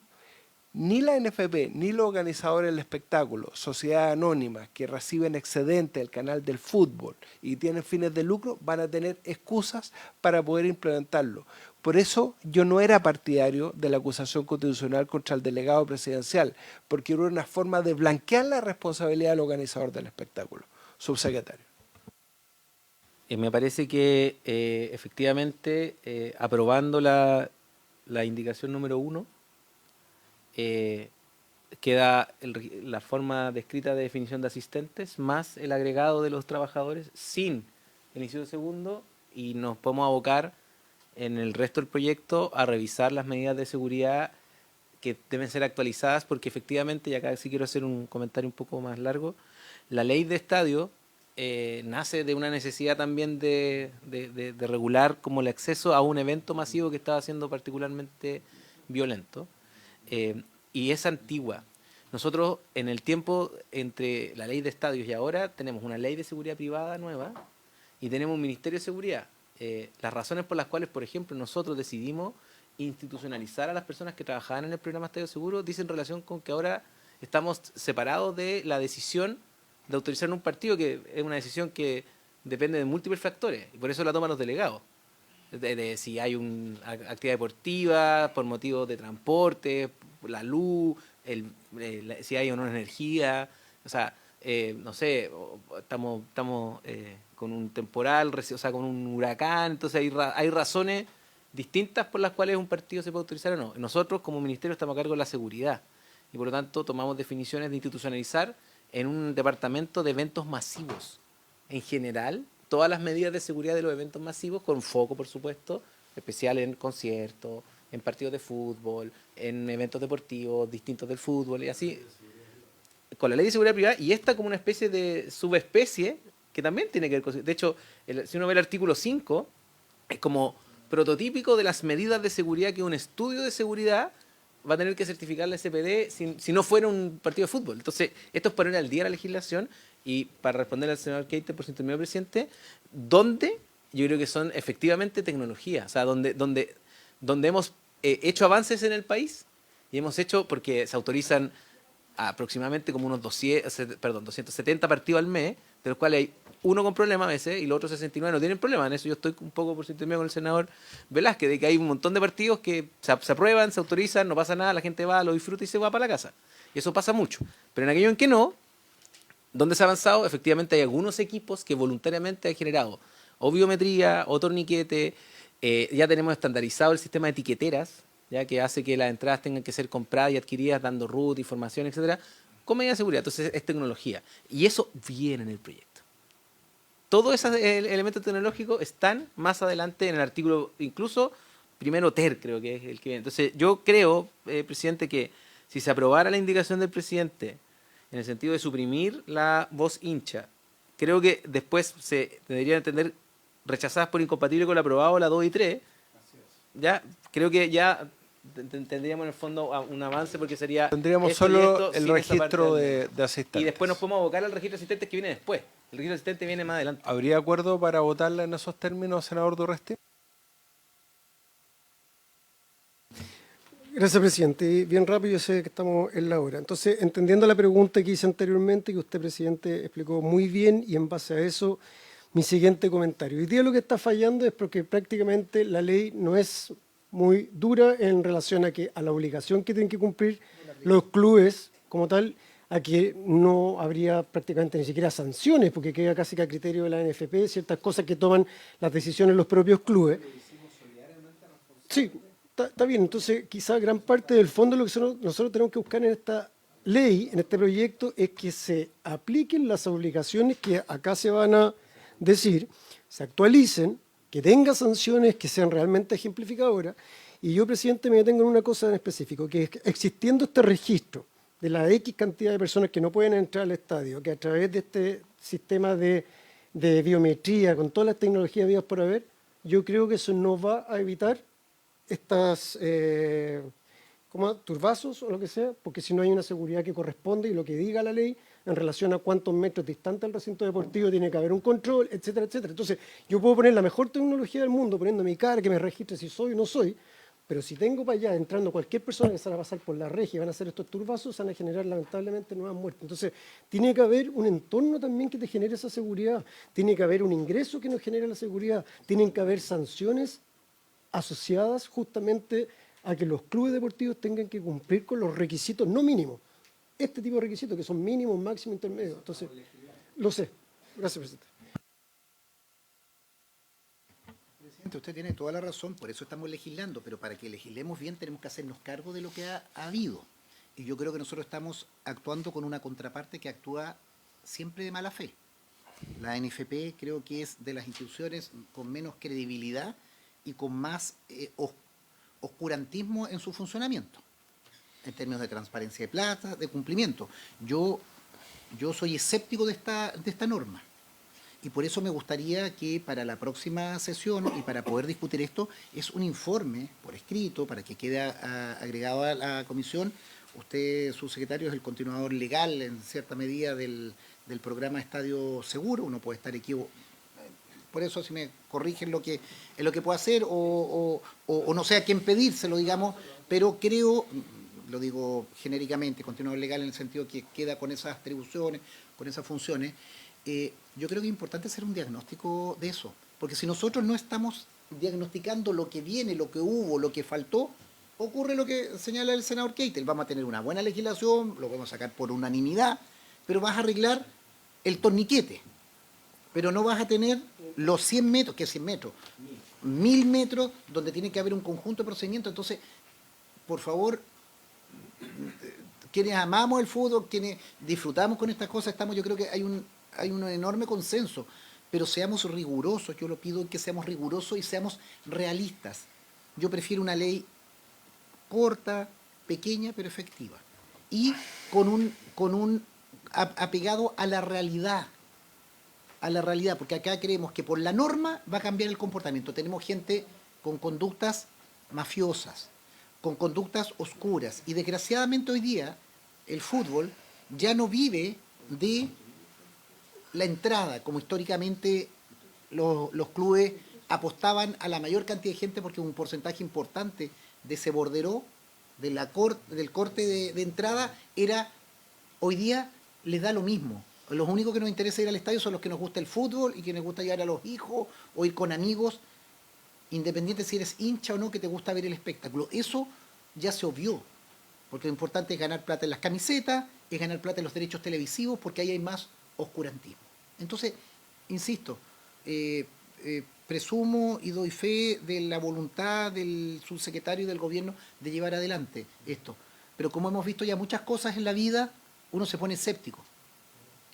ni la NFP, ni los organizadores del espectáculo, sociedades anónimas que reciben excedente del canal del fútbol y tienen fines de lucro, van a tener excusas para poder implementarlo. Por eso yo no era partidario de la acusación constitucional contra el delegado presidencial, porque era una forma de blanquear la responsabilidad del organizador del espectáculo. Subsecretario. Me parece que efectivamente, aprobando la indicación número 1, queda la forma descrita de definición de asistentes más el agregado de los trabajadores sin el inciso segundo, y nos podemos abocar en el resto del proyecto a revisar las medidas de seguridad que deben ser actualizadas, porque efectivamente, y acá sí quiero hacer un comentario un poco más largo, la ley de estadio nace de una necesidad también de regular como el acceso a un evento masivo que estaba siendo particularmente violento. Y es antigua. Nosotros, en el tiempo entre la ley de estadios y ahora, tenemos una ley de seguridad privada nueva y tenemos un Ministerio de Seguridad. Las razones por las cuales, por ejemplo, nosotros decidimos institucionalizar a las personas que trabajaban en el programa Estadio Seguro dicen relación con que ahora estamos separados de la decisión de autorizar un partido, que es una decisión que depende de múltiples factores, y por eso la toman los delegados. De si hay una actividad deportiva, por motivos de transporte, la luz, si hay o no energía, o sea, no sé, estamos con un temporal, o sea, con un huracán, entonces hay razones distintas por las cuales un partido se puede autorizar o no. Nosotros como ministerio estamos a cargo de la seguridad y por lo tanto tomamos definiciones de institucionalizar en un departamento de eventos masivos. En general, todas las medidas de seguridad de los eventos masivos, con foco, por supuesto, especial en conciertos, en partidos de fútbol, en eventos deportivos distintos del fútbol y así, con la ley de seguridad privada, y esta como una especie de subespecie que también tiene que ver con... De hecho, si uno ve el artículo 5, es como prototípico de las medidas de seguridad que un estudio de seguridad va a tener que certificar la SPD si no fuera un partido de fútbol. Entonces, esto es poner al día la legislación. Y para responder al señor Keiter, por su intermedio, presidente, ¿dónde? Yo creo que son efectivamente tecnología, o sea, donde hemos hecho avances en el país y hemos hecho, porque se autorizan aproximadamente como unos 270 partidos al mes, de los cuales hay uno con problema a veces y los otros 69 no tienen problema. En eso yo estoy un poco por su intermedio con el senador Velázquez, de que hay un montón de partidos que se aprueban, se autorizan, no pasa nada, la gente va, lo disfruta y se va para la casa. Y eso pasa mucho. Pero en aquello en que no, ¿dónde se ha avanzado? Efectivamente hay algunos equipos que voluntariamente han generado o biometría o torniquete. Ya tenemos estandarizado el sistema de etiqueteras, ya que hace que las entradas tengan que ser compradas y adquiridas dando root, información, etcétera, con medidas de seguridad. Entonces es tecnología. Y eso viene en el proyecto. Todos esos elementos tecnológicos están más adelante en el artículo, incluso primero ter, creo que es el que viene. Entonces yo creo, presidente, que si se aprobara la indicación del presidente en el sentido de suprimir la voz hincha, creo que después se deberían entender rechazadas por incompatible con el aprobado la 2 y 3. Ya, creo que ya tendríamos en el fondo un avance porque sería... Tendríamos esto y solo esto el sin esa parte registro del medio. de asistentes. Y después nos podemos abocar al registro de asistentes que viene después. El registro de asistentes viene más adelante. ¿Habría acuerdo para votarla en esos términos, senador Durresti? Gracias, presidente. Bien rápido, yo sé que estamos en la hora. Entonces, entendiendo la pregunta que hice anteriormente, que usted, presidente, explicó muy bien, y en base a eso, mi siguiente comentario. Hoy día lo que está fallando es porque prácticamente la ley no es muy dura en relación a la obligación que tienen que cumplir los clubes como tal, a que no habría prácticamente ni siquiera sanciones, porque queda casi que a criterio de la NFP ciertas cosas que toman las decisiones los propios clubes. Sí, está bien. Entonces, quizá gran parte del fondo de lo que nosotros tenemos que buscar en esta ley, en este proyecto, es que se apliquen las obligaciones que acá se van a decir, se actualicen, que tenga sanciones que sean realmente ejemplificadoras. Y yo, presidente, me detengo en una cosa en específico, que es que existiendo este registro de la X cantidad de personas que no pueden entrar al estadio, que a través de este sistema de biometría, con todas las tecnologías habidas por haber, yo creo que eso no va a evitar estas turbazos o lo que sea, porque si no hay una seguridad que corresponde y lo que diga la ley en relación a cuántos metros distante al recinto deportivo tiene que haber un control, etcétera, etcétera. Entonces, yo puedo poner la mejor tecnología del mundo, poniendo mi cara, que me registre si soy o no soy, pero si tengo para allá entrando cualquier persona que se va a pasar por la regia y van a hacer estos turbazos, van a generar lamentablemente nuevas muertes. Entonces, tiene que haber un entorno también que te genere esa seguridad, tiene que haber un ingreso que nos genere la seguridad, tienen que haber sanciones asociadas justamente a que los clubes deportivos tengan que cumplir con los requisitos, no mínimos, este tipo de requisitos que son mínimos, máximos, intermedios. Entonces, lo sé. Gracias, presidente. Presidente, usted tiene toda la razón, por eso estamos legislando, pero para que legislemos bien tenemos que hacernos cargo de lo que ha habido. Y yo creo que nosotros estamos actuando con una contraparte que actúa siempre de mala fe. La NFP creo que es de las instituciones con menos credibilidad y con más oscurantismo en su funcionamiento, en términos de transparencia de plata, de cumplimiento. Yo soy escéptico de esta norma y por eso me gustaría que para la próxima sesión y para poder discutir esto es un informe por escrito para que quede agregado a la comisión. Usted, subsecretario, es el continuador legal en cierta medida del programa Estadio Seguro. Uno puede estar equivocado. Por eso, si me corrigen lo que puedo hacer o no sé a quién pedírselo, digamos, pero creo, lo digo genéricamente, continuador legal en el sentido que queda con esas atribuciones, con esas funciones, yo creo que es importante hacer un diagnóstico de eso, porque si nosotros no estamos diagnosticando lo que viene, lo que hubo, lo que faltó, ocurre lo que señala el senador Keitel. Vamos a tener una buena legislación, lo podemos sacar por unanimidad, pero vas a arreglar el torniquete, pero no vas a tener los 100 metros, ¿qué 100 metros? 1000 metros, donde tiene que haber un conjunto de procedimientos. Entonces, por favor, quienes amamos el fútbol, quienes disfrutamos con estas cosas, yo creo que hay un enorme consenso, pero seamos rigurosos. Yo lo pido que seamos rigurosos y seamos realistas. Yo prefiero una ley corta, pequeña, pero efectiva, y apegado a la realidad, porque acá creemos que por la norma va a cambiar el comportamiento. Tenemos gente con conductas mafiosas, con conductas oscuras, y desgraciadamente hoy día el fútbol ya no vive de la entrada, como históricamente los clubes apostaban a la mayor cantidad de gente, porque un porcentaje importante de ese borderó, del corte de entrada, hoy día les da lo mismo. Los únicos que nos interesa ir al estadio son los que nos gusta el fútbol y que nos gusta llevar a los hijos o ir con amigos, independiente si eres hincha o no, que te gusta ver el espectáculo. Eso ya se obvió, porque lo importante es ganar plata en las camisetas, es ganar plata en los derechos televisivos, porque ahí hay más oscurantismo. Entonces, insisto, presumo y doy fe de la voluntad del subsecretario y del gobierno de llevar adelante esto. Pero como hemos visto ya muchas cosas en la vida, uno se pone escéptico.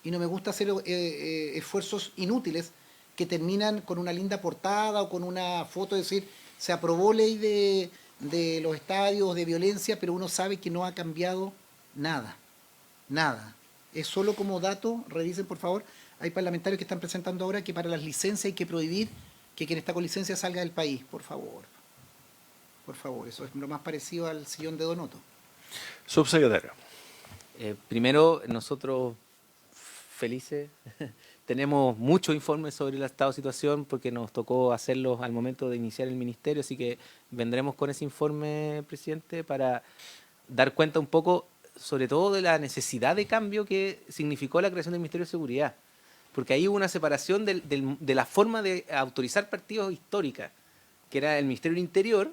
Y no me gusta hacer esfuerzos inútiles que terminan con una linda portada o con una foto, de decir, se aprobó ley de los estadios, de violencia, pero uno sabe que no ha cambiado nada. Nada. Es solo como dato, revisen por favor, hay parlamentarios que están presentando ahora que para las licencias hay que prohibir que quien está con licencia salga del país, por favor. Por favor, eso es lo más parecido al sillón de Donoto. Subsecretario. Primero, nosotros felices. Tenemos muchos informes sobre el estado de situación porque nos tocó hacerlos al momento de iniciar el ministerio, así que vendremos con ese informe, presidente, para dar cuenta un poco, sobre todo, de la necesidad de cambio que significó la creación del Ministerio de Seguridad. Porque ahí hubo una separación de la forma de autorizar partidos histórica, que era el Ministerio del Interior,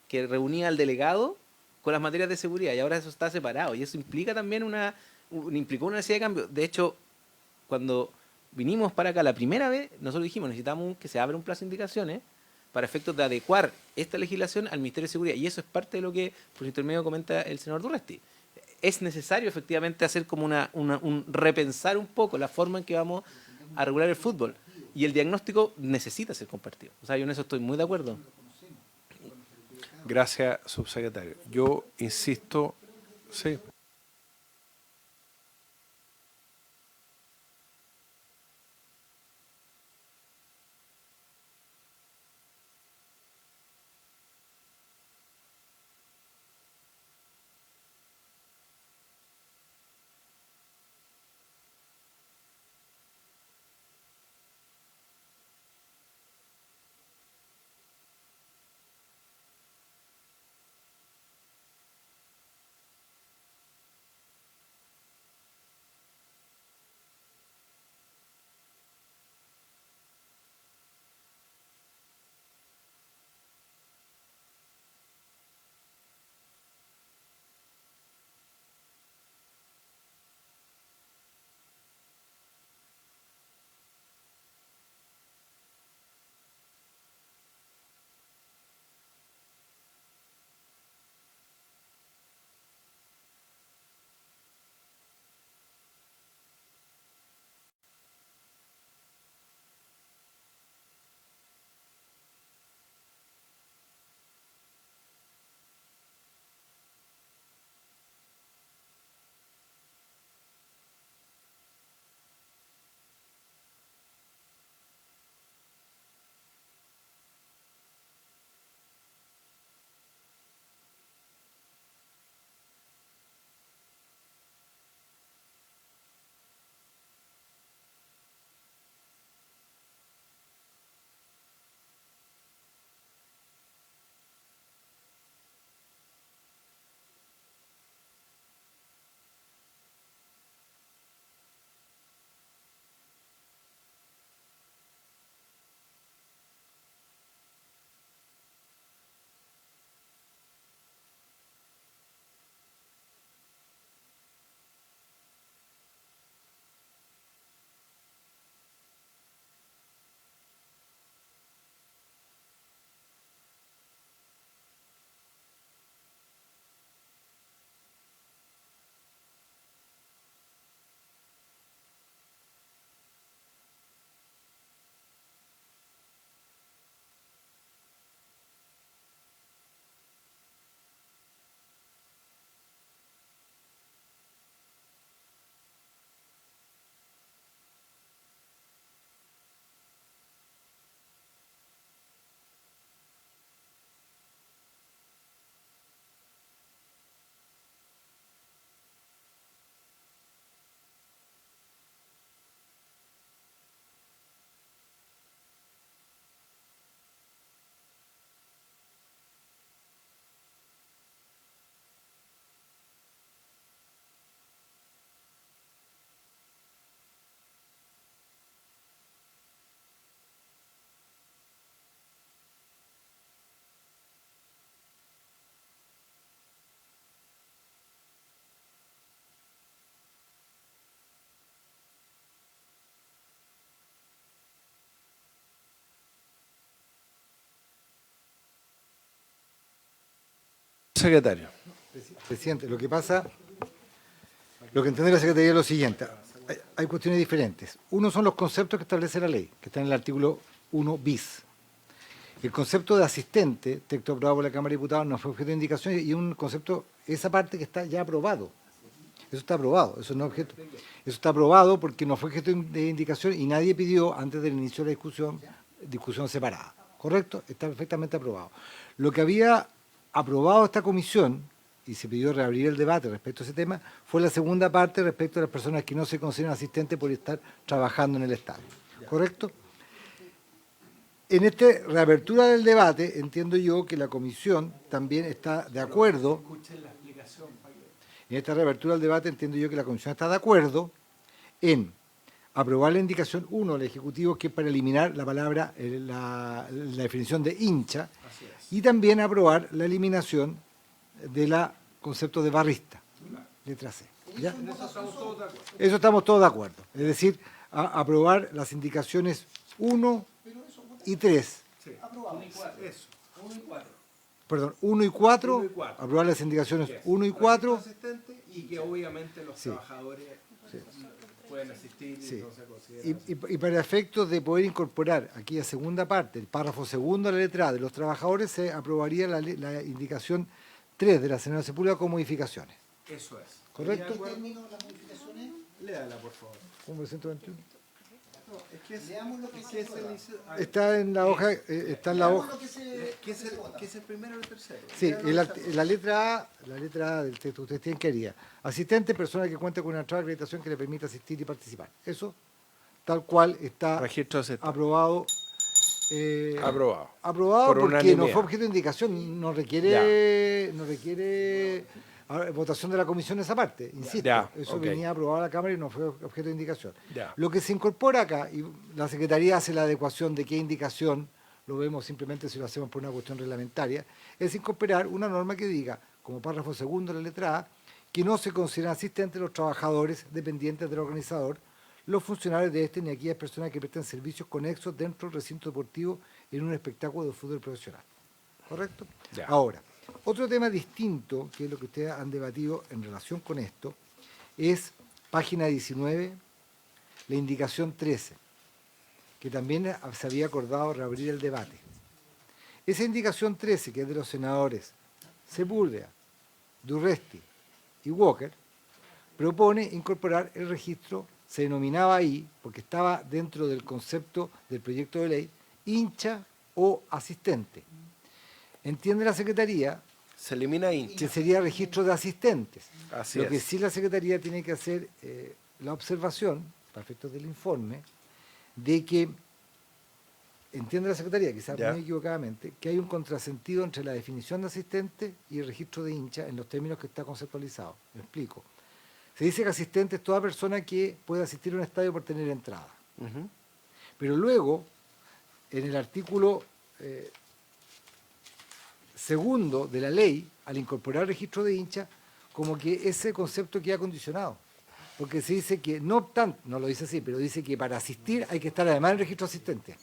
que reunía al delegado con las materias de seguridad, y ahora eso está separado, y eso implica también implicó una necesidad de cambio. De hecho, cuando vinimos para acá la primera vez, nosotros dijimos, necesitamos que se abra un plazo de indicaciones para efectos de adecuar esta legislación al Ministerio de Seguridad, y eso es parte de lo que, por intermedio, comenta el senador Durresti. Es necesario efectivamente hacer como repensar un poco la forma en que vamos a regular el fútbol, y el diagnóstico necesita ser compartido. O sea, yo en eso estoy muy de acuerdo. Gracias, subsecretario. Yo insisto, sí. Secretario. Presidente, lo que entiende la Secretaría es lo siguiente. Hay cuestiones diferentes. Uno son los conceptos que establece la ley, que están en el artículo 1 bis. El concepto de asistente, texto aprobado por la Cámara de Diputados, no fue objeto de indicación y un concepto, esa parte que está ya aprobado. Eso está aprobado, eso no es objeto. Eso está aprobado porque no fue objeto de indicación y nadie pidió antes del inicio de la discusión separada. ¿Correcto? Está perfectamente aprobado. Lo que había aprobado esta comisión, y se pidió reabrir el debate respecto a ese tema, fue la segunda parte respecto a las personas que no se consideran asistentes por estar trabajando en el Estado. ¿Correcto? En esta reapertura del debate, entiendo yo que la comisión también está de acuerdo. En esta reapertura del debate, entiendo yo que la comisión está de acuerdo en aprobar la indicación 1 del Ejecutivo, que es para eliminar la palabra, la definición de hincha, y también aprobar la eliminación del concepto de barrista, letra C. ¿Ya? Eso estamos todos de acuerdo. Es decir, aprobar las indicaciones 1 y 3. Perdón, 1 y 4, aprobar las indicaciones 1 y 4. Y que obviamente los trabajadores pueden asistir y no se consideran. Y para efectos de poder incorporar aquí a segunda parte, el párrafo segundo de la letra A de los trabajadores, se aprobaría la indicación 3 de la Senación Pública con modificaciones. Eso es. ¿Correcto? ¿Qué término las modificaciones? Léala, por favor. ¿Cómo es 121? Leamos lo que se aprueba. Está en la hoja, está en la hoja. ¿Qué es el primero o el tercero? Sí, la letra A del texto, ustedes tienen que haría. Asistente, persona que cuenta con una entrada de acreditación que le permita asistir y participar. Eso, tal cual está Registro asistente. aprobado. Aprobado. Aprobado Por porque unanimidad. no fue objeto de indicación, no requiere votación de la comisión esa parte, insisto. Ya, eso ok. venía aprobado a la Cámara y no fue objeto de indicación. Ya. Lo que se incorpora acá, y la Secretaría hace la adecuación de qué indicación, lo vemos simplemente si lo hacemos por una cuestión reglamentaria, es incorporar una norma que diga, como párrafo segundo de la letra A, que no se consideran asistentes los trabajadores dependientes del organizador, los funcionarios de este ni aquellas personas que prestan servicios conexos dentro del recinto deportivo en un espectáculo de fútbol profesional. ¿Correcto? Ya. Ahora, otro tema distinto, que es lo que ustedes han debatido en relación con esto, es página 19, la indicación 13, que también se había acordado reabrir el debate. Esa indicación 13, que es de los senadores Sepúlveda, Durresti y Walker, propone incorporar el registro, se denominaba ahí, porque estaba dentro del concepto del proyecto de ley, hincha o asistente. Entiende la Secretaría Se elimina hincha. que sería registro de asistentes. Así Lo que es. sí la Secretaría tiene que hacer la observación, para efectos del informe, de que, entiende la Secretaría, quizás Ya. muy equivocadamente, que hay un contrasentido entre la definición de asistente y el registro de hincha en los términos que está conceptualizado. Me explico. Se dice que asistente es toda persona que puede asistir a un estadio por tener entrada. Ujú. Pero luego, en el artículo segundo de la ley, al incorporar registro de hincha, como que ese concepto queda condicionado. Porque se dice que, no obstante, no lo dice así, pero dice que para asistir hay que estar además en el registro asistente.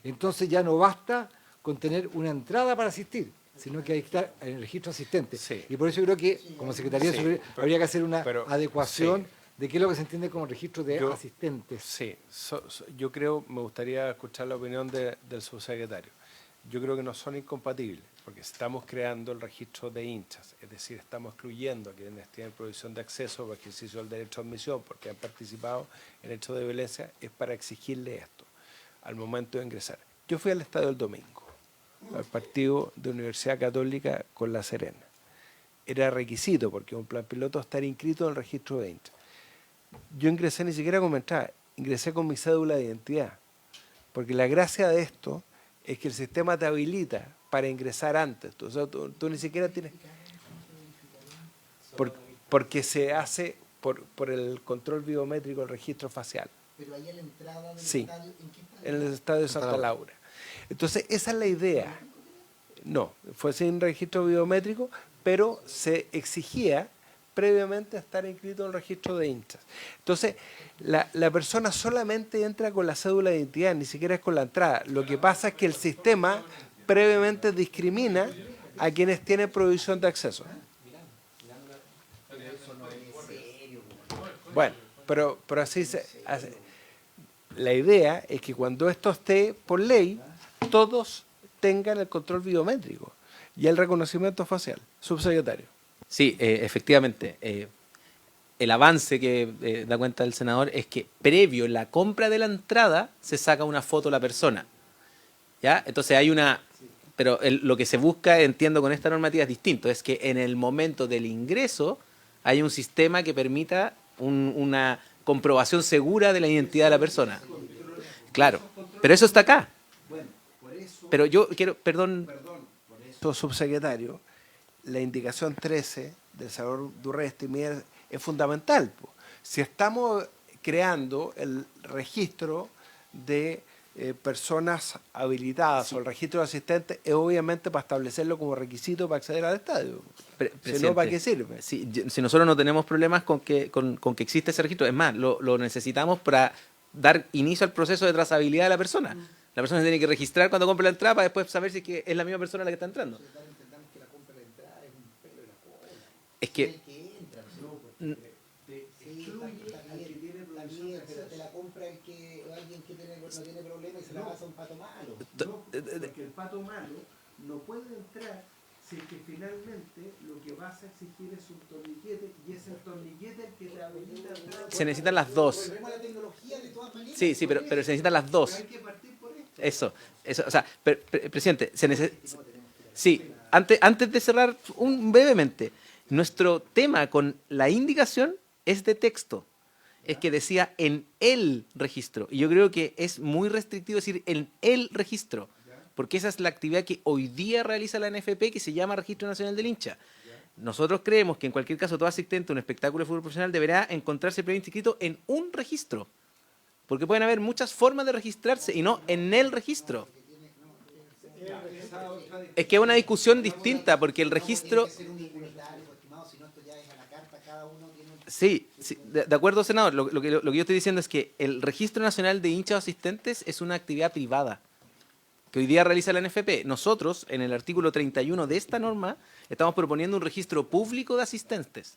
Entonces ya no basta con tener una entrada para asistir, sino que hay que estar en el registro asistente. Sí. Y por eso yo creo que, como Secretaría Sí, Superior, pero- habría que hacer una pero- adecuación sí. de qué es lo que se entiende como registro de Yo- asistentes. Sí, yo creo, me gustaría escuchar la opinión del subsecretario. Yo creo que no son incompatibles, porque estamos creando el registro de hinchas, es decir, estamos excluyendo a quienes tienen provisión de acceso o ejercicio del derecho a admisión porque han participado en hechos de violencia, es para exigirle esto al momento de ingresar. Yo fui al estadio el domingo, al partido de Universidad Católica con La Serena. Era requisito, porque un plan piloto estar inscrito en el registro de hinchas. Yo ingresé ni siquiera con mi entrada, ingresé con mi cédula de identidad, porque la gracia de esto es que el sistema te habilita para ingresar antes. O sea, tú ni siquiera tienes... Porque se hace por el control biométrico, el registro facial, Pero ahí a la entrada del Sí. estadio, ¿en qué estadio? en el estadio de Santa Laura. Entonces, esa es la idea. No, fue sin registro biométrico, pero se exigía previamente estar inscrito en el registro de hinchas. Entonces, la persona solamente entra con la cédula de identidad, ni siquiera es con la entrada. Lo que pasa es que el sistema previamente discrimina a quienes tienen provisión de acceso. Bueno, pero así se hace. La idea es que cuando esto esté por ley, todos tengan el control biométrico y el reconocimiento facial. Subsecretario. Sí, efectivamente. El avance que da cuenta el senador es que previo la compra de la entrada se saca una foto de la persona. ¿Ya? Entonces hay una... Pero lo que se busca, entiendo, con esta normativa es distinto. Es que en el momento del ingreso hay un sistema que permita una comprobación segura de la identidad de la persona. Claro, pero eso está acá. Pero yo quiero, perdón. Subsecretario, la indicación 13 del senador Durresti es fundamental. Si estamos creando el registro de personas habilitadas o el registro de asistentes, es obviamente para establecerlo como requisito para acceder al estadio. Si no, ¿para qué sirve? Si nosotros no tenemos problemas con que exista ese registro, es más, lo necesitamos para dar inicio al proceso de trazabilidad de la persona. La persona se tiene que registrar cuando compra la entrada para después saber si es, que es la misma persona la que está entrando. Es que... Te la compra el que alguien que no tiene problema y se la pasa a un pato malo. Porque el pato malo no puede entrar si es que finalmente lo que vas a exigir es un torniquete y es el torniquete el que te habilita a entrar. Se necesitan las dos. Sí, pero se necesitan las dos. Hay que partir por Eso, esto. o sea, presidente, sí, antes de cerrar brevemente, nuestro tema con la indicación es de texto. Es que decía en el registro. Y yo creo que es muy restrictivo decir en el registro, porque esa es la actividad que hoy día realiza la NFP, que se llama Registro Nacional del Hincha. Nosotros creemos que en cualquier caso todo asistente a un espectáculo de fútbol profesional deberá encontrarse previamente inscrito en un registro, porque pueden haber muchas formas de registrarse y no en el registro. Es que es una discusión distinta, porque el registro... Sí, de acuerdo, senador. Lo que yo estoy diciendo es que el Registro Nacional de Hinchas o Asistentes es una actividad privada que hoy día realiza la NFP. Nosotros, en el artículo 31 de esta norma, estamos proponiendo un registro público de asistentes.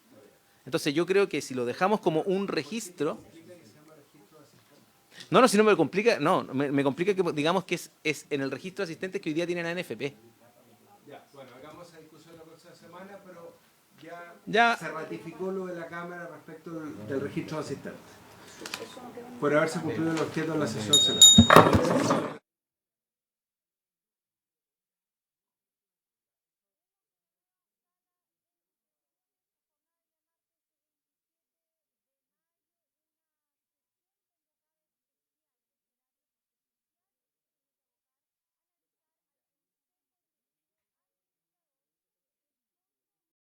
Entonces yo creo que si lo dejamos como un registro... No, si no me complica, me complica que digamos que es en el registro de asistentes que hoy día tiene la NFP. Bueno, hagamos esa discusión la próxima semana, pero ya se ratificó lo de la Cámara respecto del registro de asistentes. Por haberse cumplido el objeto de la sesión senada.